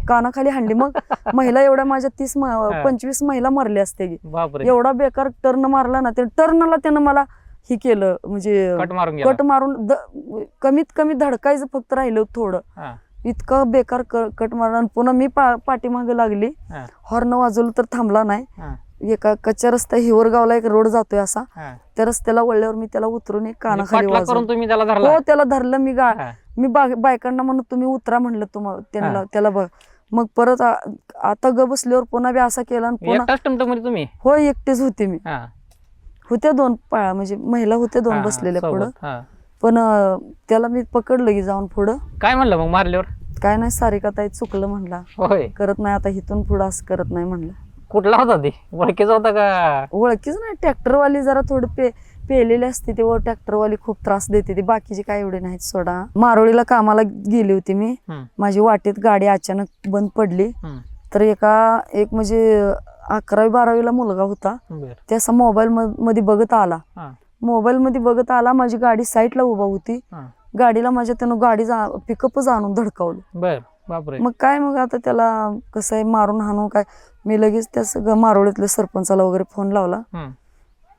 कानाखाली हाणली. मग महिला एवढ्या माझ्या 30-25 महिला मरल्या असते की. एवढा बेकार टर्न मारला ना, टर्नला त्यानं मला ही केलं, म्हणजे कट मारून कमीत कमी धडकायचं फक्त राहिलं थोडं. इतकं बेकार कट मारला. पुन्हा मी पाठीमागे लागली, हॉर्न वाजवलं तर थांबला नाही. एका कच्च्या रस्त्या हिवरगावला एक रोड जातोय असा, त्या रस्त्याला वळल्यावर मी त्याला उतरून एक कानाखाली वाजवलं. हो, त्याला धरलं मी बायकांना म्हणून तुम्ही उतरा म्हणलं त्याला बघ. मग परत आता ग बसल्यावर पुन्हा बी असा केला. तुम्ही? हो, एकटीच होते मी. होत्या 2 म्हणजे महिला होत्या 2 बसलेल्या पुढं. पण त्याला मी पकडलं की जाऊन पुढं. काय म्हणलं मग मारल्यावर? काय नाही, सारिका ताई चुकलं म्हणला, करत नाही आता इथून पुढं असं करत नाही म्हणलं. कुठला होता ते? ओळखीचा होता का? ओळखीच नाही, ट्रॅक्टरवाली जरा थोडी पेलेली असते ते, व ट्रॅक्टरवाली खूप त्रास देते ती. बाकीचे काय एवढे नाहीत सोडा. मारोळीला कामाला गेली होती मी, माझी वाटेत गाडी अचानक बंद पडली. तर एक म्हणजे 11वी-12वीला मुलगा होता, ते असा मोबाईल मध्ये बघत आला. मोबाईल मध्ये बघत आला, माझी गाडी साईडला उभा होती. गाडीला माझ्या त्यानं गाडी पिकअपच आणून धडकावलं. मग काय, मग आता त्याला कसं आहे मारून हाणून काय, मी लगेच त्या मारोळीतल्या सरपंचाला वगैरे फोन लावला.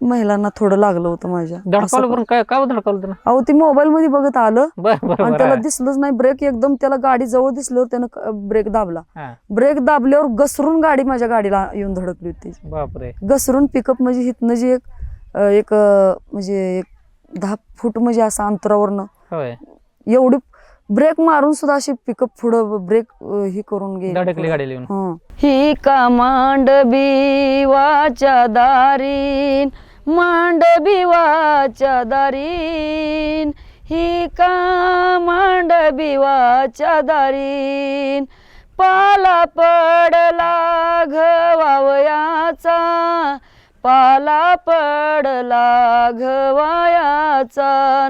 महिलांना थोडं लागलं होतं माझ्या. धडकावलं पण काय काय धडकावलं तुला? अहो ती मोबाईल मध्ये बघत आलं बरं आणि त्याला दिसलंच नाही ब्रेक, एकदम त्याला गाडी जवळ दिसल्यावर त्यानं ब्रेक दाबला. ब्रेक दाबल्यावर घसरून गाडी माझ्या गाडीला येऊन धडकली होती. बापरे. घसरून पिकअप म्हणजे हिथनं जी एक म्हणजे एक 10 फूट म्हणजे असं अंतरावरनं होय एवढी ब्रेक मारून सुद्धा अशी पिकअप पुढं ब्रेक ही करून गेली. धडकली गाडीला येऊन. ही का मांडवी वाच्या दारीन, मांडवी वाच्या दारीन, ही का मांडवी वाच्या दारीन, पाला पडला घवावयाचा, पाला पडला घवायाचा,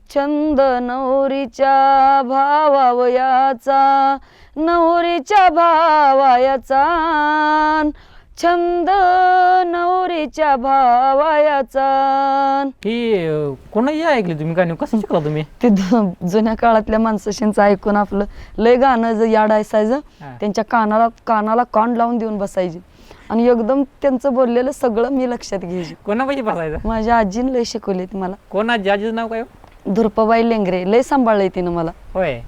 छंद नवरीच्या भावावयाचा, नवरीच्या भावायाचा, छंद नवरीच्या भावायाचा. ही कोणाही ऐकली तुम्ही गाणी? कसं शिकला तुम्ही? ते जुन्या काळातल्या माणसाशींचं ऐकून आपलं लय गाणं याड असायचं. त्यांच्या कानाला कान लावून देऊन बसायचे आणि एकदम त्यांचं बोललेलं सगळं मी लक्षात घ्यायचे. कोणापाशी बसायचं? माझ्या आजीने लय शिकवले मला. कोण आजी? आजीचं नाव काय? धुरपाबाई लेंगरे. लय सांभाळलंय तिनं मला. होय.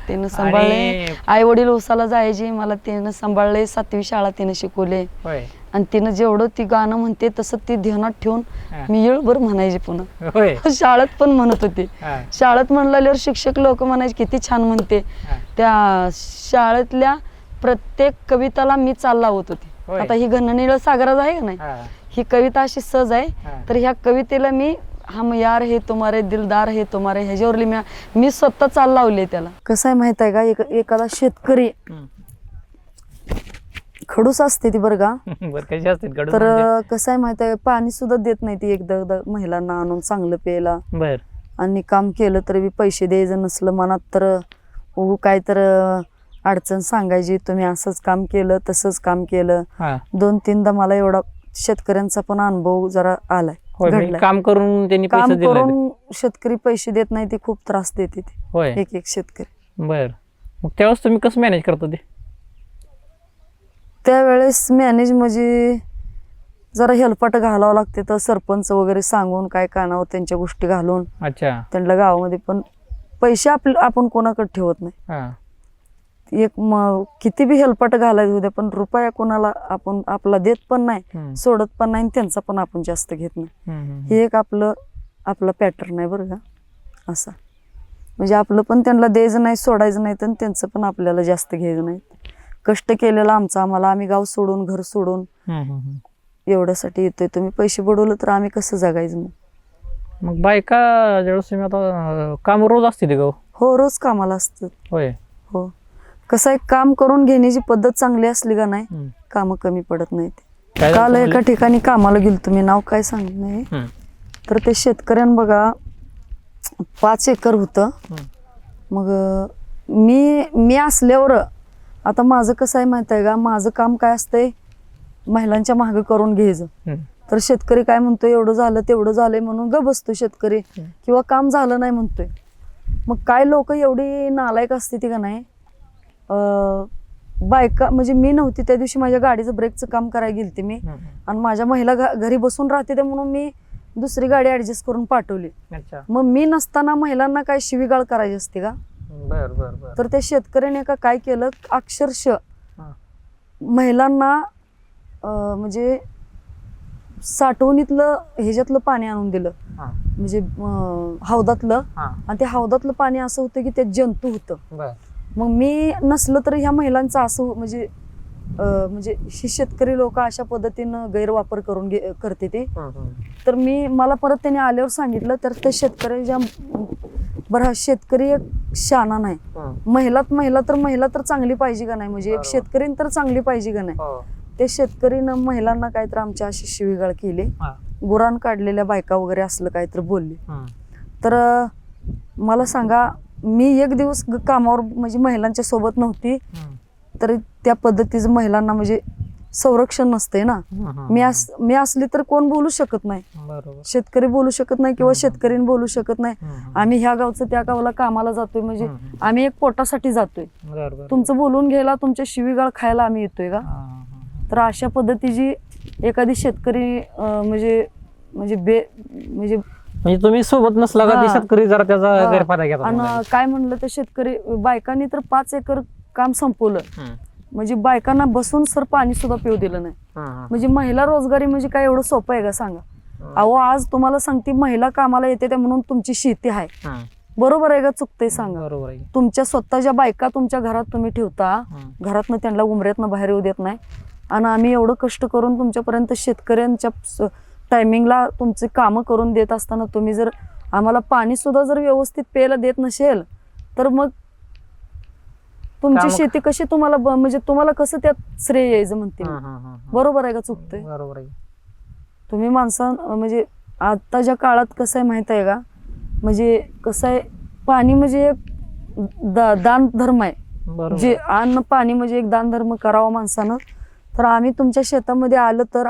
तिनं सांभाळले. आई वडील उसाला जायचे, मला तिनं सांभाळले. 7वी शाळा तिनं शिकवले. होय. आणि तिनं जेवढं ती गाणं म्हणते तसं ती ध्यानात ठेवून मी येळभर म्हणायचे पुन्हा. होय. शाळेत पण म्हणत होते. शाळेत म्हणल्यावर शिक्षक लोक म्हणायचे किती छान म्हणते. त्या शाळेतल्या प्रत्येक कविताला मी चाल लावत होते. आता ही घननीळ सागराज आहे का नाही, ही कविता अशी सहज आहे, तर ह्या कवितेला मी हम यार हे तुम्हारे दिलदार हे तुम्हारे ह्याच्यावरली मी स्वतः चाल लावले त्याला. कसं आहे माहित आहे का, एखादा शेतकरी खडूस असते ती बरं का. तर कसं आहे माहित आहे, पाणी सुद्धा देत नाही ती एकदा महिलांना आणून चांगलं प्यायला. आणि काम केलं तरी बी पैसे द्यायचं नसलं मनात तर काय तर अडचण सांगायची, तुम्ही असंच काम केलं तसंच काम केलं. 2-3दा मला एवढा शेतकऱ्यांचा पण अनुभव जरा आलाय. काम करून त्यांनी काम करून शेतकरी पैसे देत नाही, ते खूप त्रास देते एक शेतकरी. बर, मग त्यावेळेस तुम्ही कसं मॅनेज करता ते? त्यावेळेस मॅनेज म्हणजे जरा हेलपाट घालावं लागते, तर सरपंच वगैरे सांगून काय कानावर त्यांच्या गोष्टी घालून. अच्छा. त्यांना गावामध्ये पण पैसे आपण कोणाकडे ठेवत नाही. एक किती बी हेलपाट घालायचं होते, पण रुपया कोणाला आपण आपला देत पण नाही, सोडत पण नाही, त्यांचा पण आपण जास्त घेत नाही. हे एक आपलं पॅटर्न आहे बरं का. असं म्हणजे आपलं पण त्यांना द्यायचं नाही, सोडायचं नाही, तर त्यांचं पण आपल्याला जास्त घ्यायचं नाही. कष्ट केलेलं आम्हाला, आम्ही गाव सोडून घर सोडून एवढ्यासाठी येतोय. तुम्ही पैसे बुडवलं तर आम्ही कसं जगायचं? मग बायका ज्यावेळेस तुम्ही आता काम रोज असते ते गाव? हो, रोज कामाला असतात. होय. हो, कसं आहे, काम करून घेण्याची पद्धत चांगली असली का नाही, काम कमी पडत नाहीत. काल एका ठिकाणी कामाला गेलो, तुम्ही नाव काय सांगत नाही, तर ते शेतकऱ्यानं बघा 5 एकर होतं. मग मी असल्यावर आता माझं कसं आहे माहित आहे का, माझं काम काय असतंय, महिलांच्या मागं करून घ्यायचं. तर शेतकरी काय म्हणतोय, एवढं झालं तेवढं झालंय म्हणून ग बसतो शेतकरी, किंवा काम झालं नाही म्हणतोय. मग काय लोक एवढी नालायक असते ती का नाही. बायका म्हणजे मी नव्हती त्या दिवशी, माझ्या गाडीचं ब्रेकचं काम करायला गेलते मी, आणि माझ्या महिला घरी बसून राहते ते म्हणून मी दुसरी गाडी ऍडजस्ट करून पाठवली. मग मी नसताना महिलांना काय शिवीगाळ करायची असते का? तर त्या शेतकऱ्याने काय केलं, अक्षरशः महिलांना म्हणजे साठवणीतलं ह्याच्यातलं पाणी आणून दिलं, म्हणजे हौदातलं. आणि त्या हौदातलं पाणी असं होतं की त्यात जंतू होतं. मग मी नसलं तर ह्या महिलांचं असं म्हणजे ही शेतकरी लोक अशा पद्धतीनं गैरवापर करून करते ते. तर मला परत त्याने आल्यावर सांगितलं, तर ते शेतकऱ्याच्या बरं, शेतकरी एक शाना नाही, महिला तर चांगली पाहिजे का नाही, म्हणजे एक शेतकरी तर चांगली पाहिजे का नाही. ते शेतकरीनं महिलांना काहीतरी आमच्या अशी शिवीगाळ केली, गुरान काढलेल्या बायका वगैरे असलं काहीतरी बोलले. तर मला सांगा, मी एक दिवस कामावर म्हणजे महिलांच्या सोबत नव्हती, तरी त्या पद्धतीचं महिलांना म्हणजे संरक्षण नसते ना. मी असली तर कोण बोलू शकत नाही, शेतकरी बोलू शकत नाही किंवा शेतकरीने बोलू शकत नाही. आम्ही ह्या गावचं त्या गावाला कामाला जातोय, म्हणजे आम्ही एक पोटासाठी जातोय. तुमचं बोलून घ्यायला, तुमच्या शिवीगाळ खायला आम्ही येतोय का? तर अशा पद्धतीची एखादी शेतकरी म्हणजे म्हणजे म्हणजे तुम्ही सोबत नसला का ते हा. शेतकरी जरा त्याचा हा. गैरफायदा घेतात आणि म्हणायचं. काय म्हणलं तर शेतकरी बायकांनी तर 5 एकर काम संपवलं. हम्म. म्हणजे बायकांना बसून सर पाणी सुद्धा पिऊ दिलं नाही. हम्म. म्हणजे महिला रोजगारी म्हणजे काय एवढं सोपं आहे का सांगा. अहो आज तुम्हाला सांगते महिला कामाला येते त्या म्हणून तुमची शेती आहे, हम्म. बरोबर आहे का चुकतंय सांगा. बरोबर आहे. तुमच्या स्वतःच्या बायका तुमच्या घरात तुम्ही ठेवता, हम्म. घरातनं त्यांना उमऱ्यातनं बाहेर येऊ देत नाही. आणि आम्ही एवढं कष्ट करून तुमच्यापर्यंत शेतकऱ्यांच्या टायमिंगला तुमची कामं करून देत असताना तुम्ही जर आम्हाला पाणी सुद्धा जर व्यवस्थित प्यायला देत नसेल तर मग तुमची कामं- शेती कशी तुम्हाला म्हणजे तुम्हाला कसं त्यात श्रेय यायचं म्हणते मी. हम्म. हम्म. हम्म. बरोबर आहे का चुकतंय. बरोबर आहे. तुम्ही म्हणजे आताच्या काळात कसं आहे माहित आहे का, म्हणजे कसं आहे पाणी म्हणजे एक दान धर्म आहे. बरोबर. जे अन्न पाणी म्हणजे एक दान धर्म करावा माणसानं. तर आम्ही तुमच्या शेतामध्ये आलं तर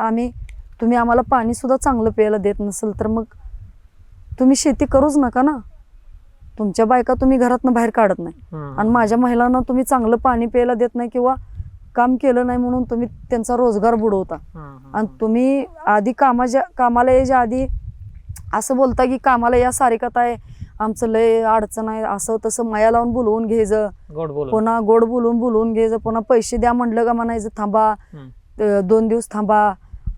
तुम्ही आम्हाला पाणी सुद्धा चांगलं प्यायला देत नसेल तर मग तुम्ही शेती करूच नका ना. तुमच्या बायका तुम्ही घरातनं बाहेर काढत नाही हम्म. आणि माझ्या महिलांना तुम्ही चांगलं पाणी प्यायला देत नाही किंवा काम केलं नाही म्हणून तुम्ही त्यांचा रोजगार बुडवता. हम्म. आणि तुम्ही आधी कामाला यायच्या आधी असं बोलता की कामाला या सारिकात आहे, आमचं लय अडचण आहे, असं तसं माया लावून बोलवून घ्यायचं, गोड बोल. पुन्हा गोड बोलवून घ्यायचं, पुन्हा पैसे द्या म्हणलं का म्हणायचं थांबा, हम्म. 2 दिवस थांबा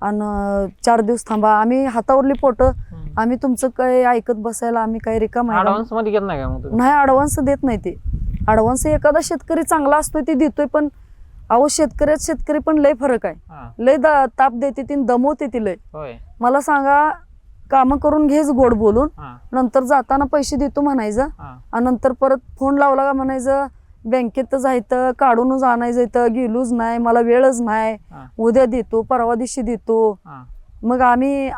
आणि 4 दिवस थांबा. आम्ही हातावरली पोटं आम्ही तुमचं काय ऐकत बसायला आम्ही काय रिकाम आहे का? ऍडव्हान्स मध्ये घेत नाही का मग तुम्ही? नाही ऍडव्हान्स देत नाही ते. ऍडव्हान्स एखादा शेतकरी चांगला असतोय ते देतोय, पण अहो शेतकरी पण लय फरक आहे. हा. लय ताप देते ती दमवते ती लय. होय. मला सांगा कामं करून घेच गोड बोलून, हा. नंतर जाताना पैसे देतो म्हणायचं हा. आणि नंतर परत फोन लावला का म्हणायचं बँकेतच जायचं, काढूनच आणायचं, इथं गेलोच नाही, मला वेळच नाही, हा. उद्या देतो, परवा दिवशी देतो. हा. मग आम्ही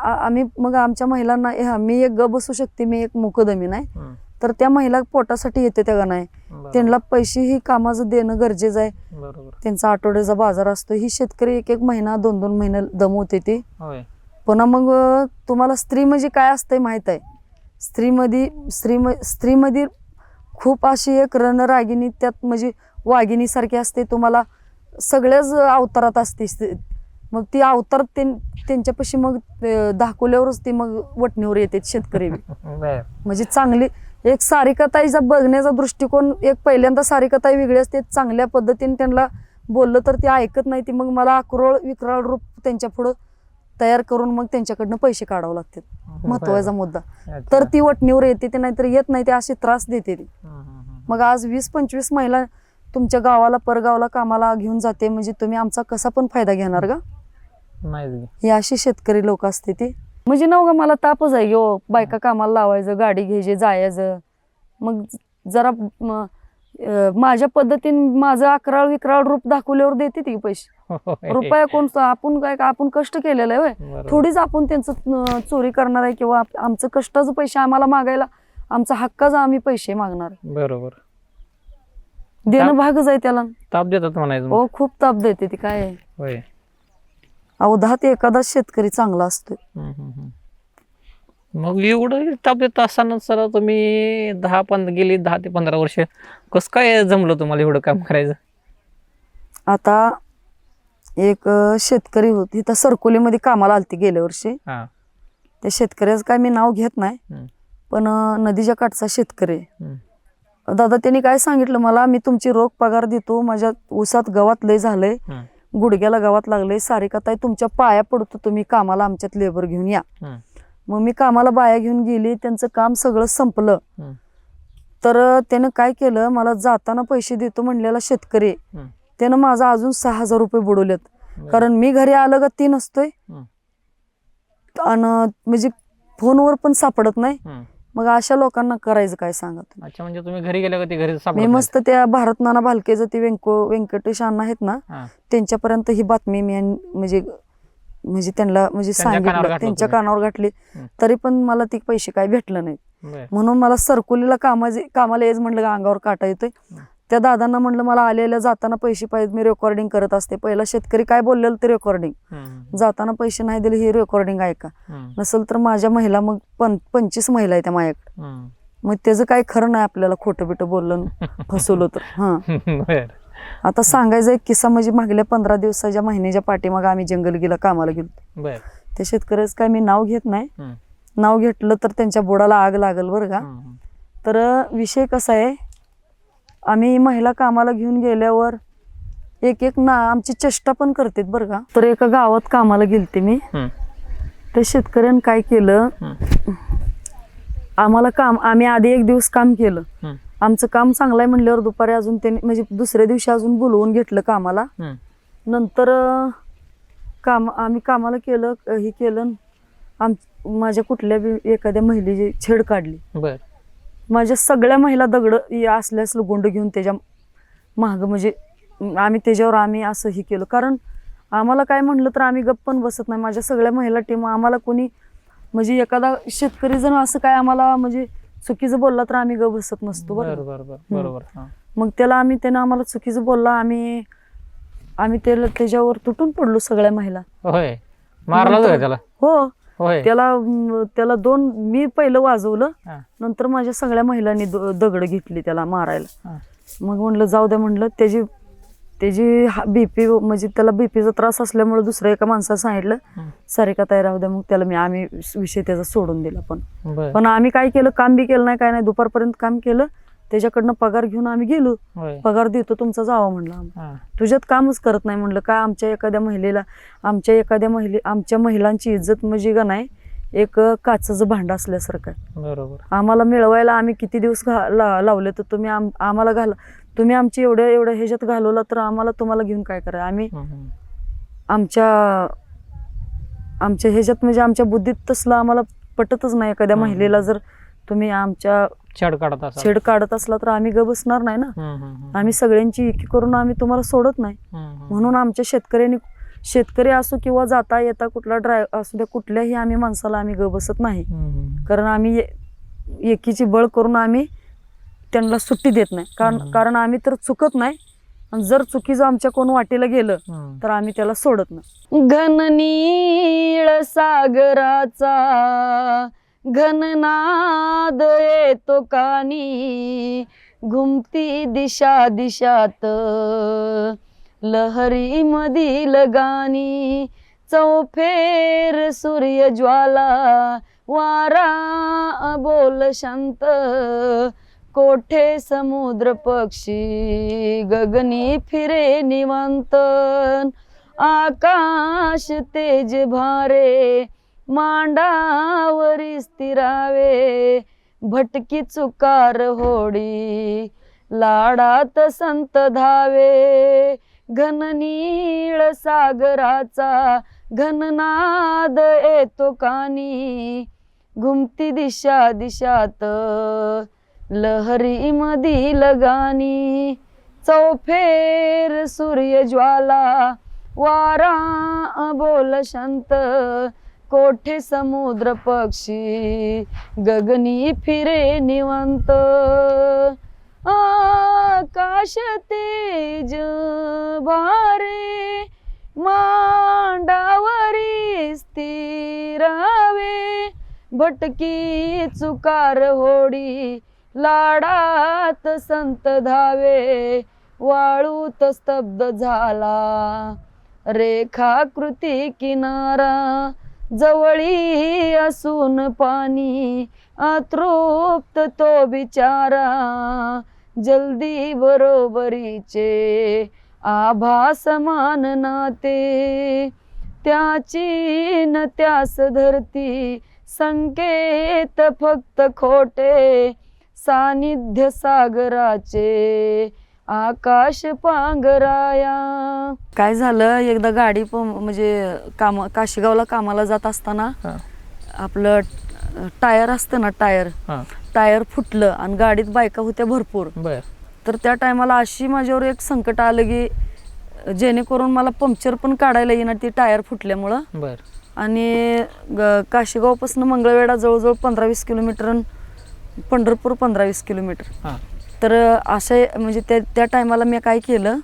मग आमच्या महिलांना मी एक बसू शकते, मी एक मुकदमी नाही, हम्म. तर त्या महिला पोटासाठी येते त्या का नाही, बरोबर. त्यांना पैसे ही कामाचं देणं गरजेचं आहे. बरोबर. त्यांचा आठवड्याचा बाजार असतो. ही शेतकरी 1-1 महिना 2-2 महिने दमवते ती. होय. पुन्हा मग तुम्हाला स्त्री म्हणजे काय असतंय माहित आहे. स्त्रीमध्ये खूप अशी एक रणरागिणी त्यात म्हणजे वाघिणीसारखी असते. तुम्हाला सगळ्याच अवतारात असते. मग ती अवतार त्यांच्यापाशी मग दाखवल्यावरच ती मग वटणीवर येते शेतकरी. बर. म्हणजे चांगली एक सारिकाताईचा बघण्याचा दृष्टिकोन एक पहिल्यांदा सारिकाताई वेगळी असते. चांगल्या पद्धतीने त्यांना बोललं तर ते ऐकत नाही. ती मग मला अक्रोळ विक्राळ रूप त्यांच्या पुढं तयार करून मग त्यांच्याकडनं पैसे काढावं लागतात. महत्वाचा मुद्दा. अच्छा. तर ती वटणीवर येते ते, नाहीतर येत नाही ते, असे त्रास देते ती. हम्म. मग आज 20-25 महिला तुमच्या गावाला परगावाला कामाला घेऊन जाते, म्हणजे तुम्ही आमचा कसा पण फायदा घेणार का? नाही. ही अशी शेतकरी लोक असते ती. म्हणजे नव्हतं मला तापच आहे हो, बायका कामाला लावायचं, गाडी घ्यायची, जायचं. मग जरा माझ्या पद्धतीने माझं अकराळ विक्राळ रूप दाखवल्यावर देते ती पैसे. होय. रुपया कोण आपण कष्ट केलेलं आहे होय. बरोबर. थोडीच आपण त्यांचं चोरी करणार आहे किंवा आमचं कष्टाचं पैसे आम्हाला मागायला आमचा हक्काचा आम्ही पैसे मागणार. बरोबर. देणं भागच आहे त्याला. ताप देतात म्हणायचं मग. हो खूप ताप देते ती काय आहे. होय. अवधात एखादा शेतकरी चांगला असतोय. मग एवढं ताप देत असताना सर तुम्ही 10 ते 15 वर्ष कसं काय जमलं तुम्हाला एवढं काम करायचं? आता एक शेतकरी होती इथं सरकोलीमध्ये कामाला आलती गेल्या वर्षी. हा. त्या शेतकऱ्याचं काय मी नाव घेत नाही, हम्म. पण नदीच्या काठचा शेतकरी आहे. हम्म. दादा त्यांनी काय सांगितलं मला, मी तुमची रोख पगार देतो, माझ्या ऊसात गवात लय झालंय, हम्म. गुडघ्याला गावात लागलंय, सारिकाताई तुमच्या पाया पडतो, तुम्ही कामाला आमच्यात लेबर घेऊन या. हम्म. मग मी कामाला बाया घेऊन गेली, त्यांचं काम सगळं संपलं. हम्म. तर त्यानं काय केलं, मला जाताना पैसे देतो म्हणलेला शेतकरी, हम्म. त्यानं माझा अजून 6,000 रुपये बुडवलेत. बरं. कारण मी घरी आलं का ती नसतोय हम्म. आणि म्हणजे फोनवर पण सापडत नाही. हम्म. मग अशा लोकांना करायचं काय सांगा तुम्ही. अच्छा, म्हणजे तुम्ही घरी गेल्या का ते घरी मी सापडत मस्त त्या भारत नाना भालकेचं ते व्यंकटेश अण्णा आहेत ना, हा. त्यांच्यापर्यंत ही बातमी मी म्हणजे त्यांना म्हणजे त्यांच्या कानावर सांगितलं, घातलं त्यांच्या तुम्ही. कानावर घातली. हम्म. तरी पण मला ती पैसे काय भेटलं नाहीत. बरं. म्हणून मला सरकोलीला कामाला यायचं म्हटलं का अंगावर काटा येतोय. त्या दादांना म्हटलं मला आलेल्या जाताना पैसे पाहिजे, मी रेकॉर्डिंग करत असते. पहिला शेतकरी काय बोललेलं ते रेकॉर्डिंग, हम्म. जाताना पैसे नाही दिले ही रेकॉर्डिंग ऐका. हम्म. नसेल तर माझ्या महिला मग 25 महिला आहे त्या माझ्याकडे. हम्म. मग त्याचं काही खरं नाही आपल्याला खोटं बिटं बोललं फसवलं तर. हा बरं. आता सांगायचं एक किस्सा म्हणजे मागल्या 15 दिवसाच्या महिन्याच्या पाठीमागे आम्ही जंगलगीला कामाला गेलो. बरं. त्या शेतकऱ्याचं काय मी नाव घेत नाही, हम्म. नाव घेतलं तर त्यांच्या बोडाला आग लागल बरं का. हम्म. तर विषय कसा आहे, आम्ही महिला कामाला घेऊन गेल्यावर एक एक ना आमची चेष्टा पण करतात बरं का. तर एका गावात कामाला गेलते मी. हम्म. त्या शेतकऱ्यानं काय केलं, हम्म. आम्ही आधी एक दिवस काम केलं, हम्म. आमचं काम चांगलं आहे म्हणल्यावर दुपारी अजून त्यांनी म्हणजे दुसऱ्या दिवशी अजून बोलवून घेतलं कामाला. हम्म. नंतर आम्ही कामाला केलं, हे केलं, माझ्या कुठल्या बी एखाद्या महिलेची छेड काढली. बर. माझ्या सगळ्या महिला दगड असल्यास गुंड घेऊन त्याच्या महाग म्हणजे आम्ही असं हे केलं. कारण आम्हाला काय म्हणलं तर आम्ही गप्प पण बसत नाही. माझ्या सगळ्या महिला टीम आम्हाला कोणी म्हणजे एखादा शेतकरी जण असं काय आम्हाला म्हणजे चुकीचं बोलला तर आम्ही गप्प बसत नसतो. बरोबर. मग त्यानं आम्हाला चुकीचं बोलला, आम्ही त्याच्यावर तुटून पडलो सगळ्या महिला. होय, मारला होता का त्याला? हो, होय. त्याला मी पहिलं वाजवलं, हा. नंतर माझ्या सगळ्या महिलांनी दगड घेतली त्याला मारायला. हा. मग म्हणलं जाऊ द्या, म्हणलं त्याची बीपी म्हणजे त्याला बीपीचा त्रास असल्यामुळे दुसऱ्या एका माणसाला सांगितलं सारिका ताई राहू द्या. मग आम्ही विषय त्याचा सोडून दिला. पण आम्ही काय केलं, काम बी केलं नाही, काय नाही, दुपारपर्यंत काम केलं. त्याच्याकडनं पगार घेऊन आम्ही गेलो. पगार देतो तुमचा, जावा म्हणलं. तुझ्यात कामच करत नाही म्हणलं. काय आमच्या महिलांची इज्जत म्हणजे का नाही एक काचेचं भांड असल्यासारखं आहे. बरोबर. आम्हाला मिळवायला आम्ही किती दिवस लावले, तर तुम्ही आम्हाला तुम्ही आमची एवढ्या ह्याच्यात घालवला तर तुम्हाला घेऊन काय करा. आम्ही आमच्या ह्याच्यात म्हणजे आमच्या बुद्धीत तसलं आम्हाला पटतच नाही. एखाद्या महिलेला जर तुम्ही आमच्या छेड काढत असला तर आम्ही ग बसणार नाही ना. आम्ही सगळ्यांची एकी करून आम्ही तुम्हाला सोडत नाही. म्हणून आमच्या शेतकरी असो किंवा जाता येता कुठला असू द्या, कुठल्याही आम्ही माणसाला आम्ही ग बसत नाही. कारण आम्ही एकीची बळ करून आम्ही त्यांना सुट्टी देत नाही. कारण आम्ही तर चुकत नाही, आणि जर चुकीचं आमच्या कोण वाटेला गेलं तर आम्ही त्याला सोडत नाही. घननीळ सागराचा घननाद येतो कानी, घुमती दिशा दिशात लहरी मधील गाणी, चौफेर सूर्य ज्वाला वारा बोल शांत, कोठे समुद्र पक्षी गगनी फिरे निवांत, आकाश तेज भारे मांडावरी स्थिरावे, भटकी चुकार होडी लाडात संत धावे, घननीळ सागराचा घननाद येतो कानी, घुमती दिशा दिशात लहरी मधील गाणी, चौफेर सूर्य ज्वाला वारा बोल शांत, कोठे समुद्र पक्षी गगनी फिरे निवांत, आकाश तेज भारे मांडावरी स्थिरावे, भटकी चुकार होडी लाडात संत धावे, वाळूत स्तब्ध झाला रेखाकृती किनारा, जवळी असून पाणी अतृप्त तो बिचारा, जल्दी बरोबरीचे आभास मान नाते, त्याची न त्यास धरती संकेत फक्त खोटे, सानिध्य सागराचे आकाश पांगराया. काय झालं, एकदा गाडी म्हणजे काशीगावला कामाला जात असताना आपलं टायर असतं ना, टायर फुटलं आणि गाडीत बायका होत्या भरपूर. तर त्या टायमाला अशी माझ्यावर एक संकट आलं की जेणेकरून मला पंक्चर पण काढायला येणार ती टायर फुटल्यामुळं. आणि काशीगावपासून मंगळवेढा जवळजवळ 15-20 किलोमीटर, पंढरपूर 15-20 किलोमीटर. तर असे म्हणजे त्या टायमाला मी काय केलं,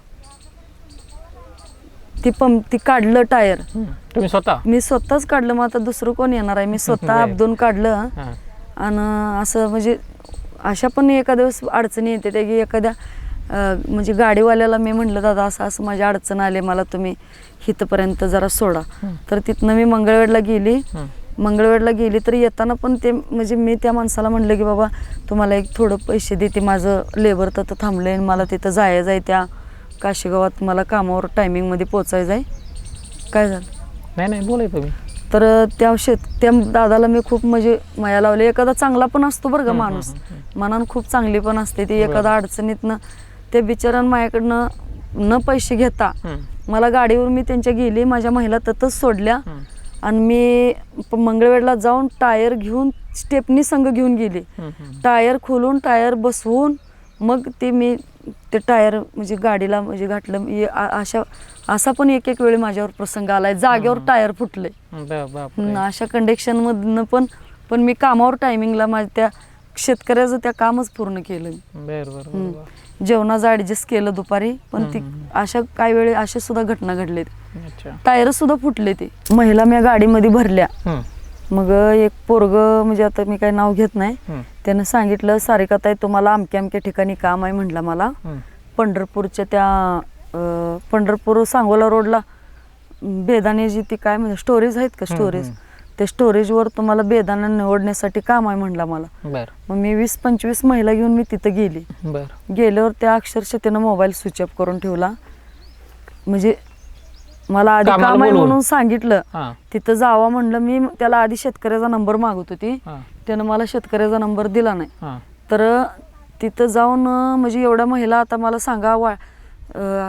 ती काढलं टायर. तुम्ही स्वतः? मी स्वतःच काढलं. मग आता दुसरं कोण येणार आहे, मी स्वतः आपदून काढलं. आणि असं म्हणजे अशा पण एखाद्या वेळेस अडचणी येते त्या की एखाद्या म्हणजे गाडीवाल्याला मी म्हणलं दादा असं असं माझी अडचण आली मला तुम्ही इथपर्यंत जरा सोडा. तर तिथनं मी मंगळवेढला गेली तर येताना पण ते म्हणजे मी त्या माणसाला म्हणलं की बाबा तुम्हाला एक थोडं पैसे देते, माझं लेबर तर थांबलं आहे, मला तिथं जायचं आहे त्या काशीगावात, मला कामावर टायमिंगमध्ये पोचायचं आहे. काय झालं नाही बोलाय तुम्ही. तर त्या दादाला मी खूप म्हणजे माया लावले. एखादा चांगला पण असतो बरं का माणूस, मनानं खूप चांगली पण असते ती. एखादा अडचणीतनं त्या बिचारानं माझ्याकडनं न पैसे घेता मला गाडीवर मी त्यांच्या गेली, माझ्या महिला ततच सोडल्या आणि मी मंगळवेढला जाऊन टायर घेऊन स्टेपनी संघ घेऊन गेली. टायर खोलून टायर बसवून मग मी ते टायर म्हणजे गाडीला म्हणजे घातलं. असा पण एक वेळी माझ्यावर प्रसंग आलाय, जागेवर टायर फुटले. अशा कंडिशन मधनं पण मी कामावर टायमिंगला माझ्या त्या शेतकऱ्याचं त्या कामच पूर्ण केलं. जेवणाचं ऍडजस्ट केलं दुपारी. पण ती अशा काही वेळी अशा सुद्धा घटना घडले, टायर सुद्धा फुटले. ते महिला मी गाडीमध्ये भरल्या. मग एक पोरग म्हणजे आता मी काही नाव घेत नाही, त्यानं सांगितलं सारिकाताई तुम्हाला अमक्या अमक्या ठिकाणी काम आहे म्हटलं मला. पंढरपूरच्या त्या पंढरपूर सांगोला रोडला बेदाणे जी ती काय म्हणजे स्टोरेज आहेत का स्टोरेज, त्या स्टोरेजवर तुम्हाला बेदाणा निवडण्यासाठी काम आहे म्हटलं मला. मग मी 20-25 महिला घेऊन मी तिथं गेली. गेल्यावर त्या अक्षरशः त्यानं मोबाईल स्विच ऑफ करून ठेवला. म्हणजे मला आधी काम आहे म्हणून सांगितलं, तिथं जावा म्हणलं. मी त्याला आधी शेतकऱ्याचा नंबर मागत होती, त्यानं मला शेतकऱ्याचा नंबर दिला नाही. तर तिथं जाऊन म्हणजे एवढ्या महिला आता मला सांगा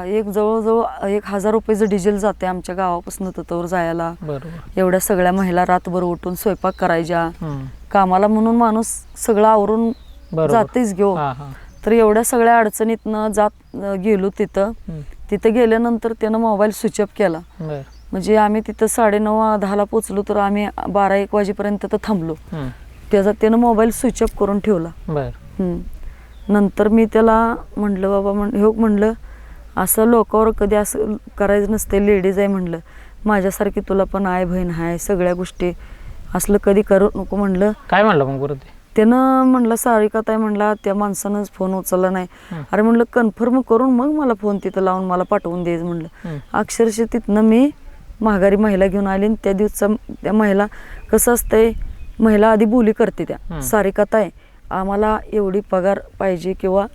एक जवळजवळ 1000 रुपयाचं डिझेल जाते आमच्या गावापासून तवर जायला. एवढ्या सगळ्या महिला रातभर उठून स्वयंपाक करायच्या, कामाला म्हणून माणूस सगळं आवरून जातेच घेऊ. तर एवढ्या सगळ्या अडचणीतनं गेलो तिथं गेल्यानंतर त्यानं मोबाईल स्विच ऑफ केला. म्हणजे आम्ही तिथं 9:30-10ला पोचलो तर आम्ही 12-1 वाजेपर्यंत तर थांबलो. त्यानं मोबाईल स्विच ऑफ करून ठेवला. नंतर मी त्याला म्हटलं बाबा म्हणलं असं लोकांवर कधी असं करायचं नसते, लेडीज आहे म्हणलं, माझ्यासारखी तुला पण आहे बहीण आहे, सगळ्या गोष्टी असलं कधी करू नको म्हणलं. काय म्हणलं मग बरं त्यानं म्हणलं सारिकाताई म्हणला त्या माणसानंच फोन उचलला नाही. अरे म्हणलं कन्फर्म करून मग मला फोन तिथं लावून मला पाठवून द्यायचं म्हणलं. अक्षरशः तिथनं मी माघारी महिला घेऊन आली. त्या दिवसा त्या महिला कसं असतंय, महिला आधी बोली करते त्या सारिकाताई आम्हाला एवढी पगार पाहिजे किंवा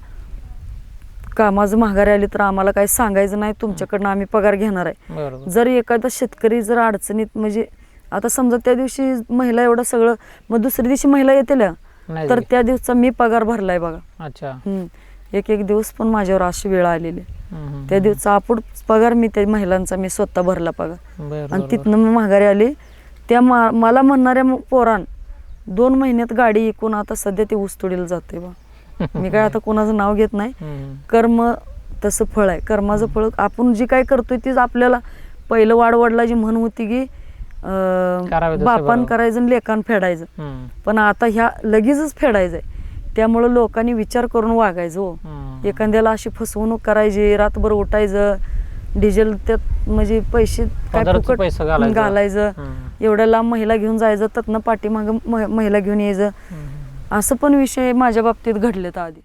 कामाचं माघारी आली तर आम्हाला काही सांगायचं नाही, तुमच्याकडनं आम्ही पगार घेणार आहे. जर एखादा शेतकरी जर अडचणीत म्हणजे आता समजा त्या दिवशी महिला एवढं सगळं, मग दुसऱ्या दिवशी महिला येतील तर त्या दिवसचा मी पगार भरलाय बघा. एक दिवस पण माझ्यावर अशी वेळ आलेली. त्या दिवसचा अपूट पगार मी त्या महिलांचा मी स्वतः भरला पगार. आणि तिथनं मी माघारी आली. त्या मला म्हणणाऱ्या पोरान 2 महिन्यात गाडी इकून आता सध्या ते ऊसतोडीला जाते बा. मी काय आता कोणाचं नाव घेत नाही. कर्म तसं फळ आहे, कर्माचं फळ. आपण जी काय करतोय तीच आपल्याला पहिलं वाडवडला म्हण होती की बापान करायचं लेकान फेडायचं, पण आता ह्या लगेचच फेडायचंय. त्यामुळं लोकांनी विचार करून वागायचं. हो, एखाद्याला अशी फसवणूक करायची, रातभर उठायचं, डिझेल त्यात म्हणजे पैसे घालायचं, एवढ्या लांब महिला घेऊन जायचं, त्यातनं पाठीमागं महिला घेऊन यायचं. असं पण विषय माझ्या बाबतीत घडलेत आधी.